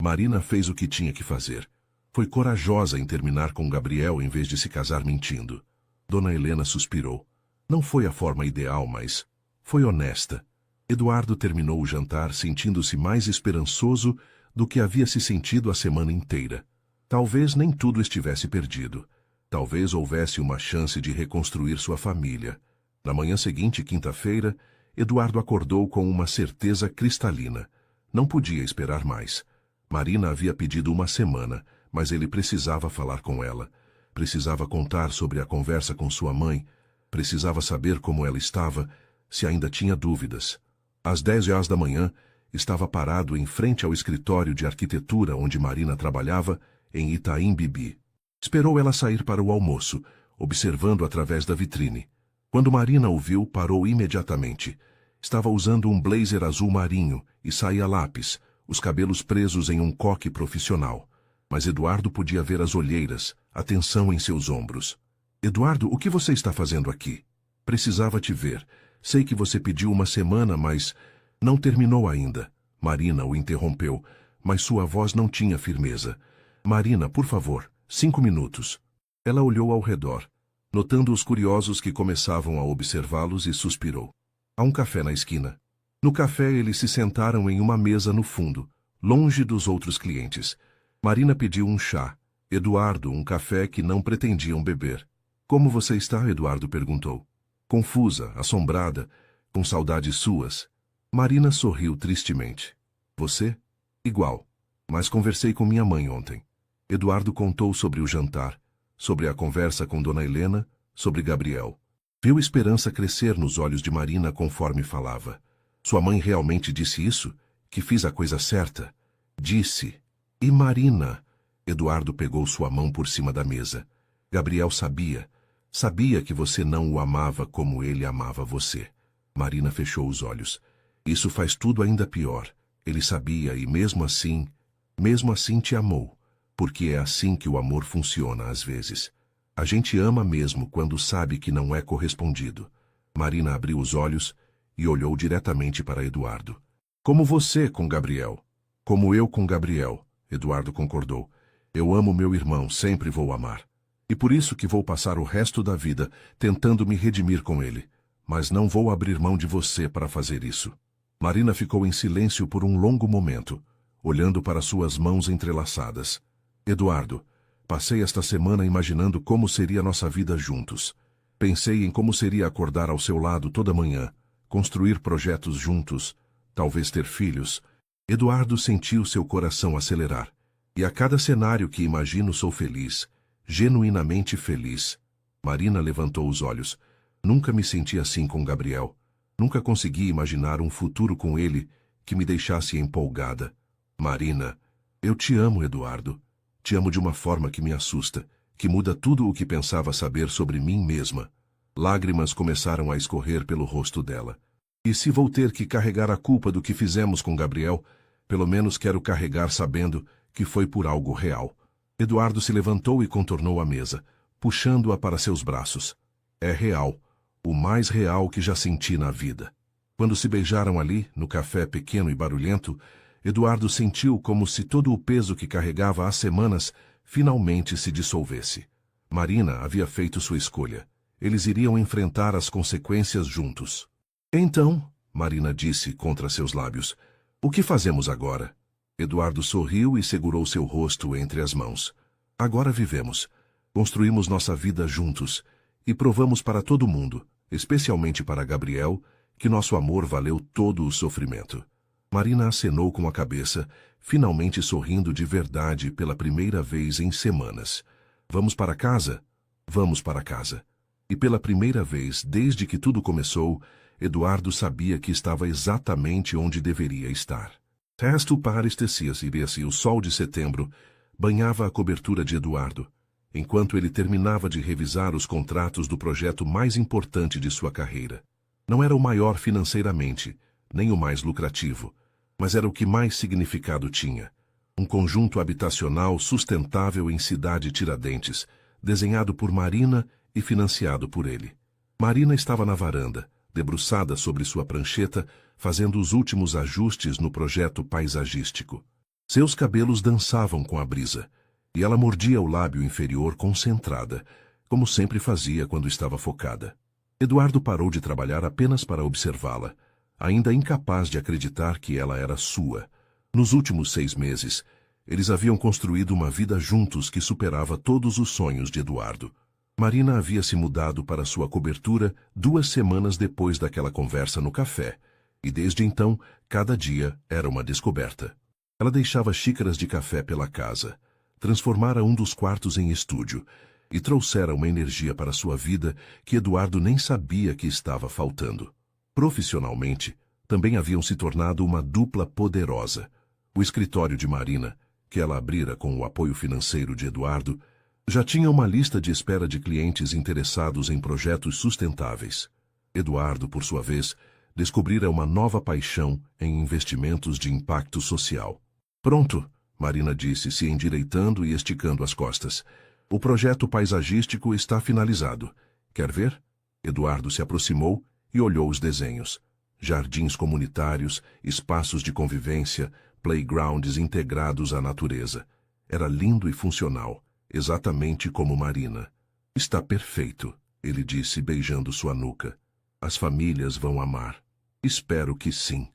Marina fez o que tinha que fazer. Foi corajosa em terminar com Gabriel em vez de se casar mentindo. Dona Helena suspirou. Não foi a forma ideal, mas foi honesta. Eduardo terminou o jantar sentindo-se mais esperançoso do que havia se sentido a semana inteira. Talvez nem tudo estivesse perdido. Talvez houvesse uma chance de reconstruir sua família. Na manhã seguinte, quinta-feira, Eduardo acordou com uma certeza cristalina. Não podia esperar mais. Marina havia pedido uma semana, mas ele precisava falar com ela. Precisava contar sobre a conversa com sua mãe. Precisava saber como ela estava, se ainda tinha dúvidas. Às 10 horas da manhã, estava parado em frente ao escritório de arquitetura onde Marina trabalhava, em Itaim Bibi. Esperou ela sair para o almoço, observando através da vitrine. Quando Marina o viu, parou imediatamente. Estava usando um blazer azul marinho e saia lápis, os cabelos presos em um coque profissional. Mas Eduardo podia ver as olheiras, a tensão em seus ombros. Eduardo, o que você está fazendo aqui? Precisava te ver. Sei que você pediu uma semana, mas não terminou ainda. Marina o interrompeu, mas sua voz não tinha firmeza. Marina, por favor, 5 minutos. Ela olhou ao redor, notando os curiosos que começavam a observá-los e suspirou. Há um café na esquina. No café eles se sentaram em uma mesa no fundo, longe dos outros clientes. Marina pediu um chá. Eduardo, um café que não pretendiam beber. Como você está? Eduardo perguntou. Confusa, assombrada, com saudades suas. Marina sorriu tristemente. Você? Igual. Mas conversei com minha mãe ontem. Eduardo contou sobre o jantar, sobre a conversa com Dona Helena, sobre Gabriel. Viu esperança crescer nos olhos de Marina conforme falava. Sua mãe realmente disse isso? Que fiz a coisa certa? Disse. E Marina? Eduardo pegou sua mão por cima da mesa. Gabriel sabia. Sabia que você não o amava como ele amava você. Marina fechou os olhos. Isso faz tudo ainda pior. Ele sabia e mesmo assim te amou. Porque é assim que o amor funciona às vezes. A gente ama mesmo quando sabe que não é correspondido. Marina abriu os olhos e olhou diretamente para Eduardo. Como você com Gabriel. Como eu com Gabriel, Eduardo concordou. Eu amo meu irmão, sempre vou amar. E por isso que vou passar o resto da vida tentando me redimir com ele. Mas não vou abrir mão de você para fazer isso. Marina ficou em silêncio por um longo momento, olhando para suas mãos entrelaçadas. Eduardo, passei esta semana imaginando como seria nossa vida juntos. Pensei em como seria acordar ao seu lado toda manhã, construir projetos juntos, talvez ter filhos. Eduardo sentiu seu coração acelerar. E a cada cenário que imagino sou feliz, genuinamente feliz. Marina levantou os olhos. Nunca me senti assim com Gabriel. Nunca consegui imaginar um futuro com ele que me deixasse empolgada. Marina, eu te amo, Eduardo. Te amo de uma forma que me assusta, que muda tudo o que pensava saber sobre mim mesma. Lágrimas começaram a escorrer pelo rosto dela. E se vou ter que carregar a culpa do que fizemos com Gabriel, pelo menos quero carregar sabendo que foi por algo real. Eduardo se levantou e contornou a mesa, puxando-a para seus braços. É real, o mais real que já senti na vida. Quando se beijaram ali, no café pequeno e barulhento, Eduardo sentiu como se todo o peso que carregava há semanas finalmente se dissolvesse. Marina havia feito sua escolha. Eles iriam enfrentar as consequências juntos. Então, Marina disse contra seus lábios, o que fazemos agora? Eduardo sorriu e segurou seu rosto entre as mãos. Agora vivemos. Construímos nossa vida juntos e provamos para todo mundo, especialmente para Gabriel, que nosso amor valeu todo o sofrimento. Marina acenou com a cabeça, finalmente sorrindo de verdade pela primeira vez em semanas. Vamos para casa? Vamos para casa. E pela primeira vez desde que tudo começou, Eduardo sabia que estava exatamente onde deveria estar. Resto parestecia-se e o sol de setembro banhava a cobertura de Eduardo, enquanto ele terminava de revisar os contratos do projeto mais importante de sua carreira. Não era o maior financeiramente, nem o mais lucrativo, mas era o que mais significado tinha. Um conjunto habitacional sustentável em Cidade Tiradentes, desenhado por Marina e financiado por ele. Marina estava na varanda, debruçada sobre sua prancheta, fazendo os últimos ajustes no projeto paisagístico. Seus cabelos dançavam com a brisa, e ela mordia o lábio inferior concentrada, como sempre fazia quando estava focada. Eduardo parou de trabalhar apenas para observá-la, ainda incapaz de acreditar que ela era sua. Nos últimos 6 meses, eles haviam construído uma vida juntos que superava todos os sonhos de Eduardo. Marina havia se mudado para sua cobertura 2 semanas depois daquela conversa no café, e desde então, cada dia era uma descoberta. Ela deixava xícaras de café pela casa, transformara um dos quartos em estúdio, e trouxera uma energia para sua vida que Eduardo nem sabia que estava faltando. Profissionalmente, também haviam se tornado uma dupla poderosa. O escritório de Marina, que ela abrira com o apoio financeiro de Eduardo, já tinha uma lista de espera de clientes interessados em projetos sustentáveis. Eduardo, por sua vez, descobrira uma nova paixão em investimentos de impacto social. Pronto, Marina disse, se endireitando e esticando as costas. O projeto paisagístico está finalizado. Quer ver? Eduardo se aproximou e olhou os desenhos. Jardins comunitários, espaços de convivência, playgrounds integrados à natureza. Era lindo e funcional, exatamente como Marina. Está perfeito, ele disse, beijando sua nuca. As famílias vão amar. Espero que sim.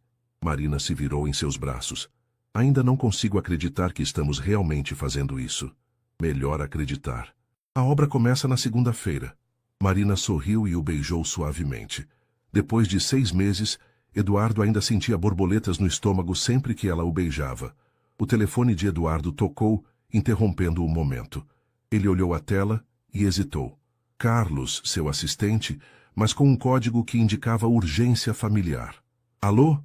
Marina se virou em seus braços. Ainda não consigo acreditar que estamos realmente fazendo isso. Melhor acreditar. A obra começa na segunda-feira. Marina sorriu e o beijou suavemente. Depois de 6 meses, Eduardo ainda sentia borboletas no estômago sempre que ela o beijava. O telefone de Eduardo tocou, interrompendo o momento. Ele olhou a tela e hesitou. Carlos, seu assistente, mas com um código que indicava urgência familiar. Alô?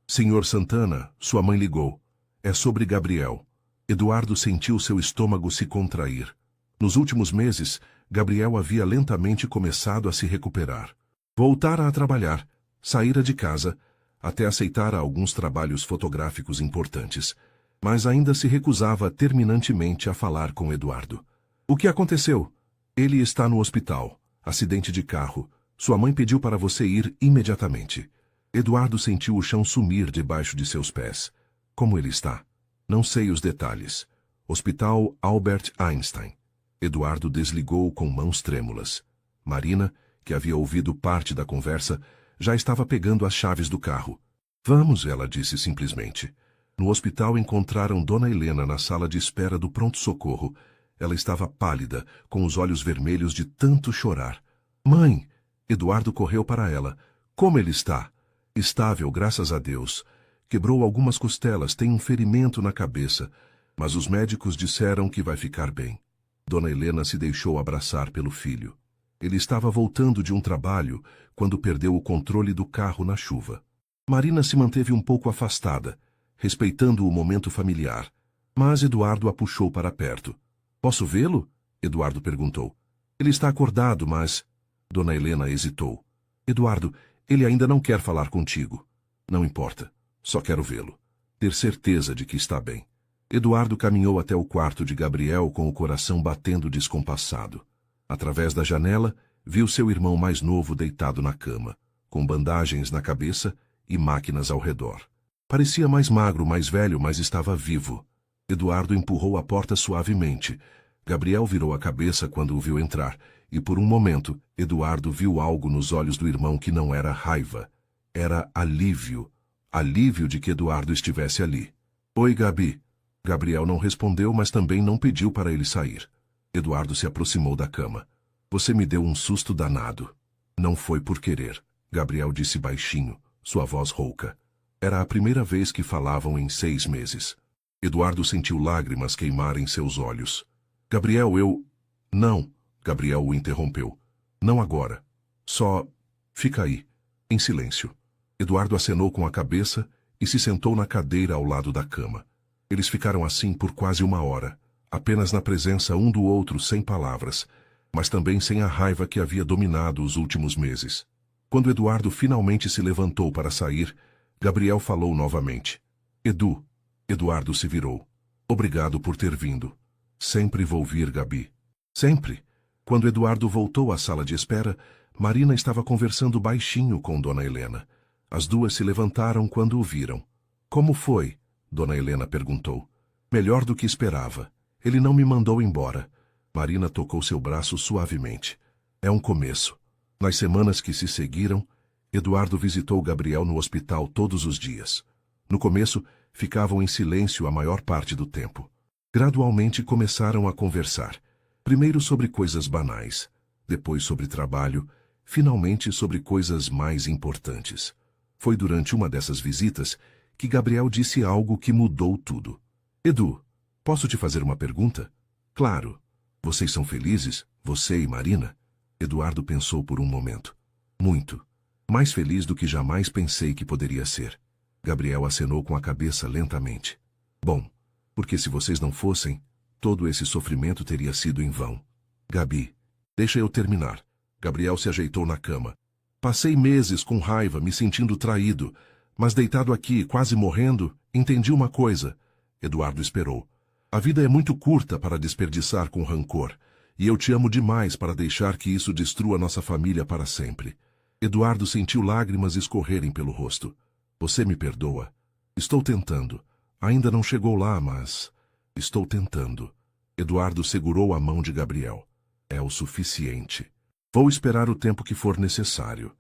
Senhor Santana, sua mãe ligou. É sobre Gabriel. Eduardo sentiu seu estômago se contrair. Nos últimos meses, Gabriel havia lentamente começado a se recuperar. Voltara a trabalhar, saíra de casa, até aceitar alguns trabalhos fotográficos importantes, mas ainda se recusava terminantemente a falar com Eduardo. O que aconteceu? Ele está no hospital. Acidente de carro. Sua mãe pediu para você ir imediatamente. Eduardo sentiu o chão sumir debaixo de seus pés. Como ele está? Não sei os detalhes. Hospital Albert Einstein. Eduardo desligou com mãos trêmulas. Marina, que havia ouvido parte da conversa, já estava pegando as chaves do carro. Vamos, ela disse simplesmente. No hospital encontraram Dona Helena na sala de espera do pronto-socorro. Ela estava pálida, com os olhos vermelhos de tanto chorar. Mãe! Eduardo correu para ela. Como ele está? Estável, graças a Deus. Quebrou algumas costelas, tem um ferimento na cabeça, mas os médicos disseram que vai ficar bem. Dona Helena se deixou abraçar pelo filho. Ele estava voltando de um trabalho quando perdeu o controle do carro na chuva. Marina se manteve um pouco afastada, respeitando o momento familiar, mas Eduardo a puxou para perto. Posso vê-lo? Eduardo perguntou. Ele está acordado, mas... Dona Helena hesitou. Eduardo, ele ainda não quer falar contigo. Não importa. Só quero vê-lo. Ter certeza de que está bem. Eduardo caminhou até o quarto de Gabriel com o coração batendo descompassado. Através da janela, viu seu irmão mais novo deitado na cama, com bandagens na cabeça e máquinas ao redor. Parecia mais magro, mais velho, mas estava vivo. Eduardo empurrou a porta suavemente. Gabriel virou a cabeça quando o viu entrar, e por um momento, Eduardo viu algo nos olhos do irmão que não era raiva. Era alívio. Alívio de que Eduardo estivesse ali. Oi, Gabi. Gabriel não respondeu, mas também não pediu para ele sair. Eduardo se aproximou da cama. Você me deu um susto danado. Não foi por querer, Gabriel disse baixinho, sua voz rouca. Era a primeira vez que falavam em 6 meses. Eduardo sentiu lágrimas queimar em seus olhos. Gabriel, eu... Não, Gabriel o interrompeu. Não agora. Só... Fica aí, em silêncio. Eduardo acenou com a cabeça e se sentou na cadeira ao lado da cama. Eles ficaram assim por quase 1 hora, apenas na presença um do outro, sem palavras, mas também sem a raiva que havia dominado os últimos meses. Quando Eduardo finalmente se levantou para sair, Gabriel falou novamente. Edu. Eduardo se virou. Obrigado por ter vindo. Sempre vou vir, Gabi. Sempre. Quando Eduardo voltou à sala de espera, Marina estava conversando baixinho com Dona Helena. As duas se levantaram quando o viram. Como foi? Dona Helena perguntou. Melhor do que esperava. Ele não me mandou embora. Marina tocou seu braço suavemente. É um começo. Nas semanas que se seguiram, Eduardo visitou Gabriel no hospital todos os dias. No começo, ficavam em silêncio a maior parte do tempo. Gradualmente começaram a conversar. Primeiro sobre coisas banais, depois sobre trabalho, finalmente sobre coisas mais importantes. Foi durante uma dessas visitas que Gabriel disse algo que mudou tudo. Edu, posso te fazer uma pergunta? Claro. Vocês são felizes, você e Marina? Eduardo pensou por um momento. Muito. Mais feliz do que jamais pensei que poderia ser. Gabriel acenou com a cabeça lentamente. Bom, porque se vocês não fossem, todo esse sofrimento teria sido em vão. Gabi, deixa eu terminar. Gabriel se ajeitou na cama. Passei meses com raiva, me sentindo traído, mas deitado aqui, quase morrendo, entendi uma coisa. Eduardo esperou. A vida é muito curta para desperdiçar com rancor, e eu te amo demais para deixar que isso destrua nossa família para sempre. Eduardo sentiu lágrimas escorrerem pelo rosto. Você me perdoa? Estou tentando. Ainda não chegou lá, mas... estou tentando. Eduardo segurou a mão de Gabriel. É o suficiente. Vou esperar o tempo que for necessário.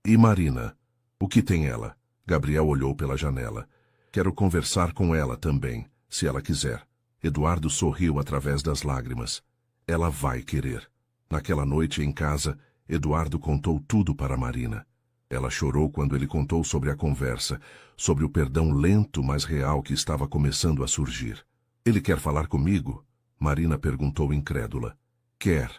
E Marina? O que tem ela? Gabriel olhou pela janela. Quero conversar com ela também, se ela quiser. Eduardo sorriu através das lágrimas. Ela vai querer. Naquela noite em casa, Eduardo contou tudo para Marina. Ela chorou quando ele contou sobre a conversa, sobre o perdão lento, mas real que estava começando a surgir. Ele quer falar comigo? Marina perguntou incrédula. Quer.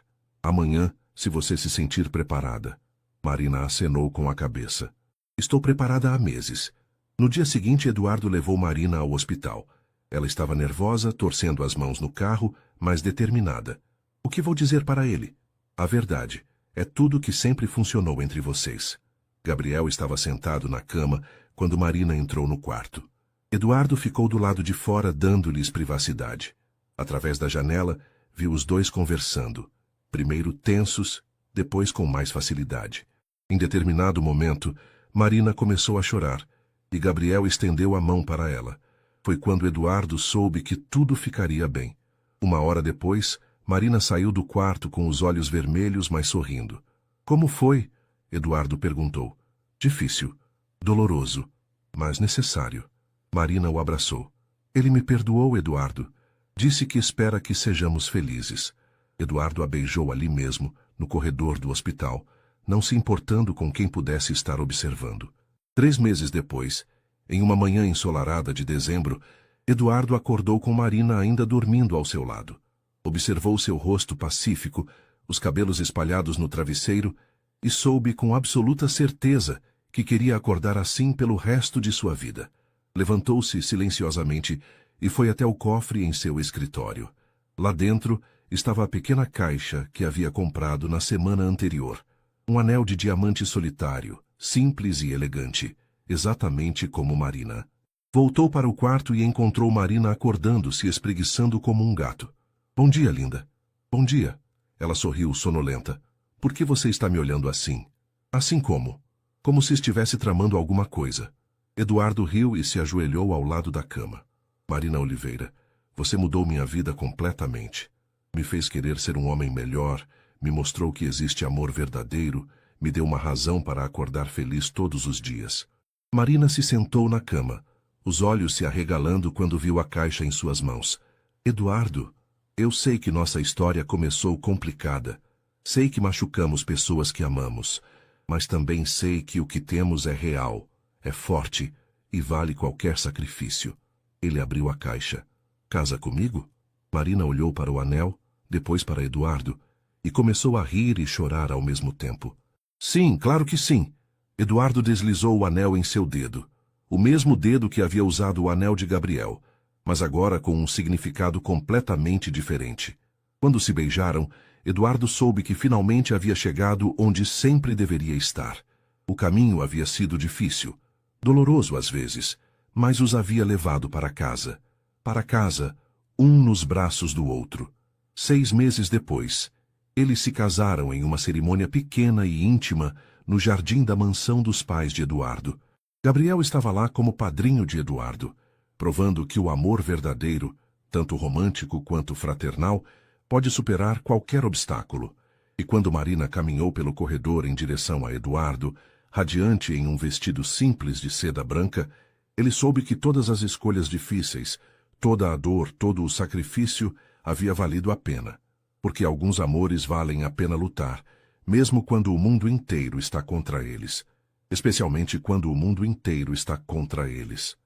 Amanhã, se você se sentir preparada. Marina acenou com a cabeça. Estou preparada há meses. No dia seguinte, Eduardo levou Marina ao hospital. Ela estava nervosa, torcendo as mãos no carro, mas determinada. O que vou dizer para ele? A verdade. É tudo que sempre funcionou entre vocês. Gabriel estava sentado na cama quando Marina entrou no quarto. Eduardo ficou do lado de fora, dando-lhes privacidade. Através da janela, viu os dois conversando. Primeiro tensos, depois com mais facilidade. Em determinado momento, Marina começou a chorar, e Gabriel estendeu a mão para ela. Foi quando Eduardo soube que tudo ficaria bem. Uma hora depois, Marina saiu do quarto com os olhos vermelhos, mas sorrindo. Como foi? Eduardo perguntou. Difícil, doloroso, mas necessário. Marina o abraçou. Ele me perdoou, Eduardo. Disse que espera que sejamos felizes. Eduardo a beijou ali mesmo, no corredor do hospital, não se importando com quem pudesse estar observando. 3 meses depois, em uma manhã ensolarada de dezembro, Eduardo acordou com Marina ainda dormindo ao seu lado. Observou seu rosto pacífico, os cabelos espalhados no travesseiro, e soube com absoluta certeza que queria acordar assim pelo resto de sua vida. Levantou-se silenciosamente e foi até o cofre em seu escritório. Lá dentro estava a pequena caixa que havia comprado na semana anterior. Um anel de diamante solitário, simples e elegante, exatamente como Marina. Voltou para o quarto e encontrou Marina acordando-se, espreguiçando como um gato. Bom dia, linda. Bom dia. Ela sorriu sonolenta. Por que você está me olhando assim? Assim como? Como se estivesse tramando alguma coisa. Eduardo riu e se ajoelhou ao lado da cama. Marina Oliveira, você mudou minha vida completamente. Me fez querer ser um homem melhor, me mostrou que existe amor verdadeiro, me deu uma razão para acordar feliz todos os dias. Marina se sentou na cama, os olhos se arregalando quando viu a caixa em suas mãos. Eduardo, eu sei que nossa história começou complicada. Sei que machucamos pessoas que amamos, mas também sei que o que temos é real, é forte e vale qualquer sacrifício. Ele abriu a caixa. Casa comigo? Marina olhou para o anel, depois para Eduardo, e começou a rir e chorar ao mesmo tempo. Sim, claro que sim. Eduardo deslizou o anel em seu dedo. O mesmo dedo que havia usado o anel de Gabriel, mas agora com um significado completamente diferente. Quando se beijaram, Eduardo soube que finalmente havia chegado onde sempre deveria estar. O caminho havia sido difícil, doloroso às vezes, mas os havia levado para casa. Para casa, um nos braços do outro. 6 meses depois, eles se casaram em uma cerimônia pequena e íntima no jardim da mansão dos pais de Eduardo. Gabriel estava lá como padrinho de Eduardo, provando que o amor verdadeiro, tanto romântico quanto fraternal, pode superar qualquer obstáculo. E quando Marina caminhou pelo corredor em direção a Eduardo, radiante em um vestido simples de seda branca, ele soube que todas as escolhas difíceis, toda a dor, todo o sacrifício havia valido a pena. Porque alguns amores valem a pena lutar, mesmo quando o mundo inteiro está contra eles. Especialmente quando o mundo inteiro está contra eles.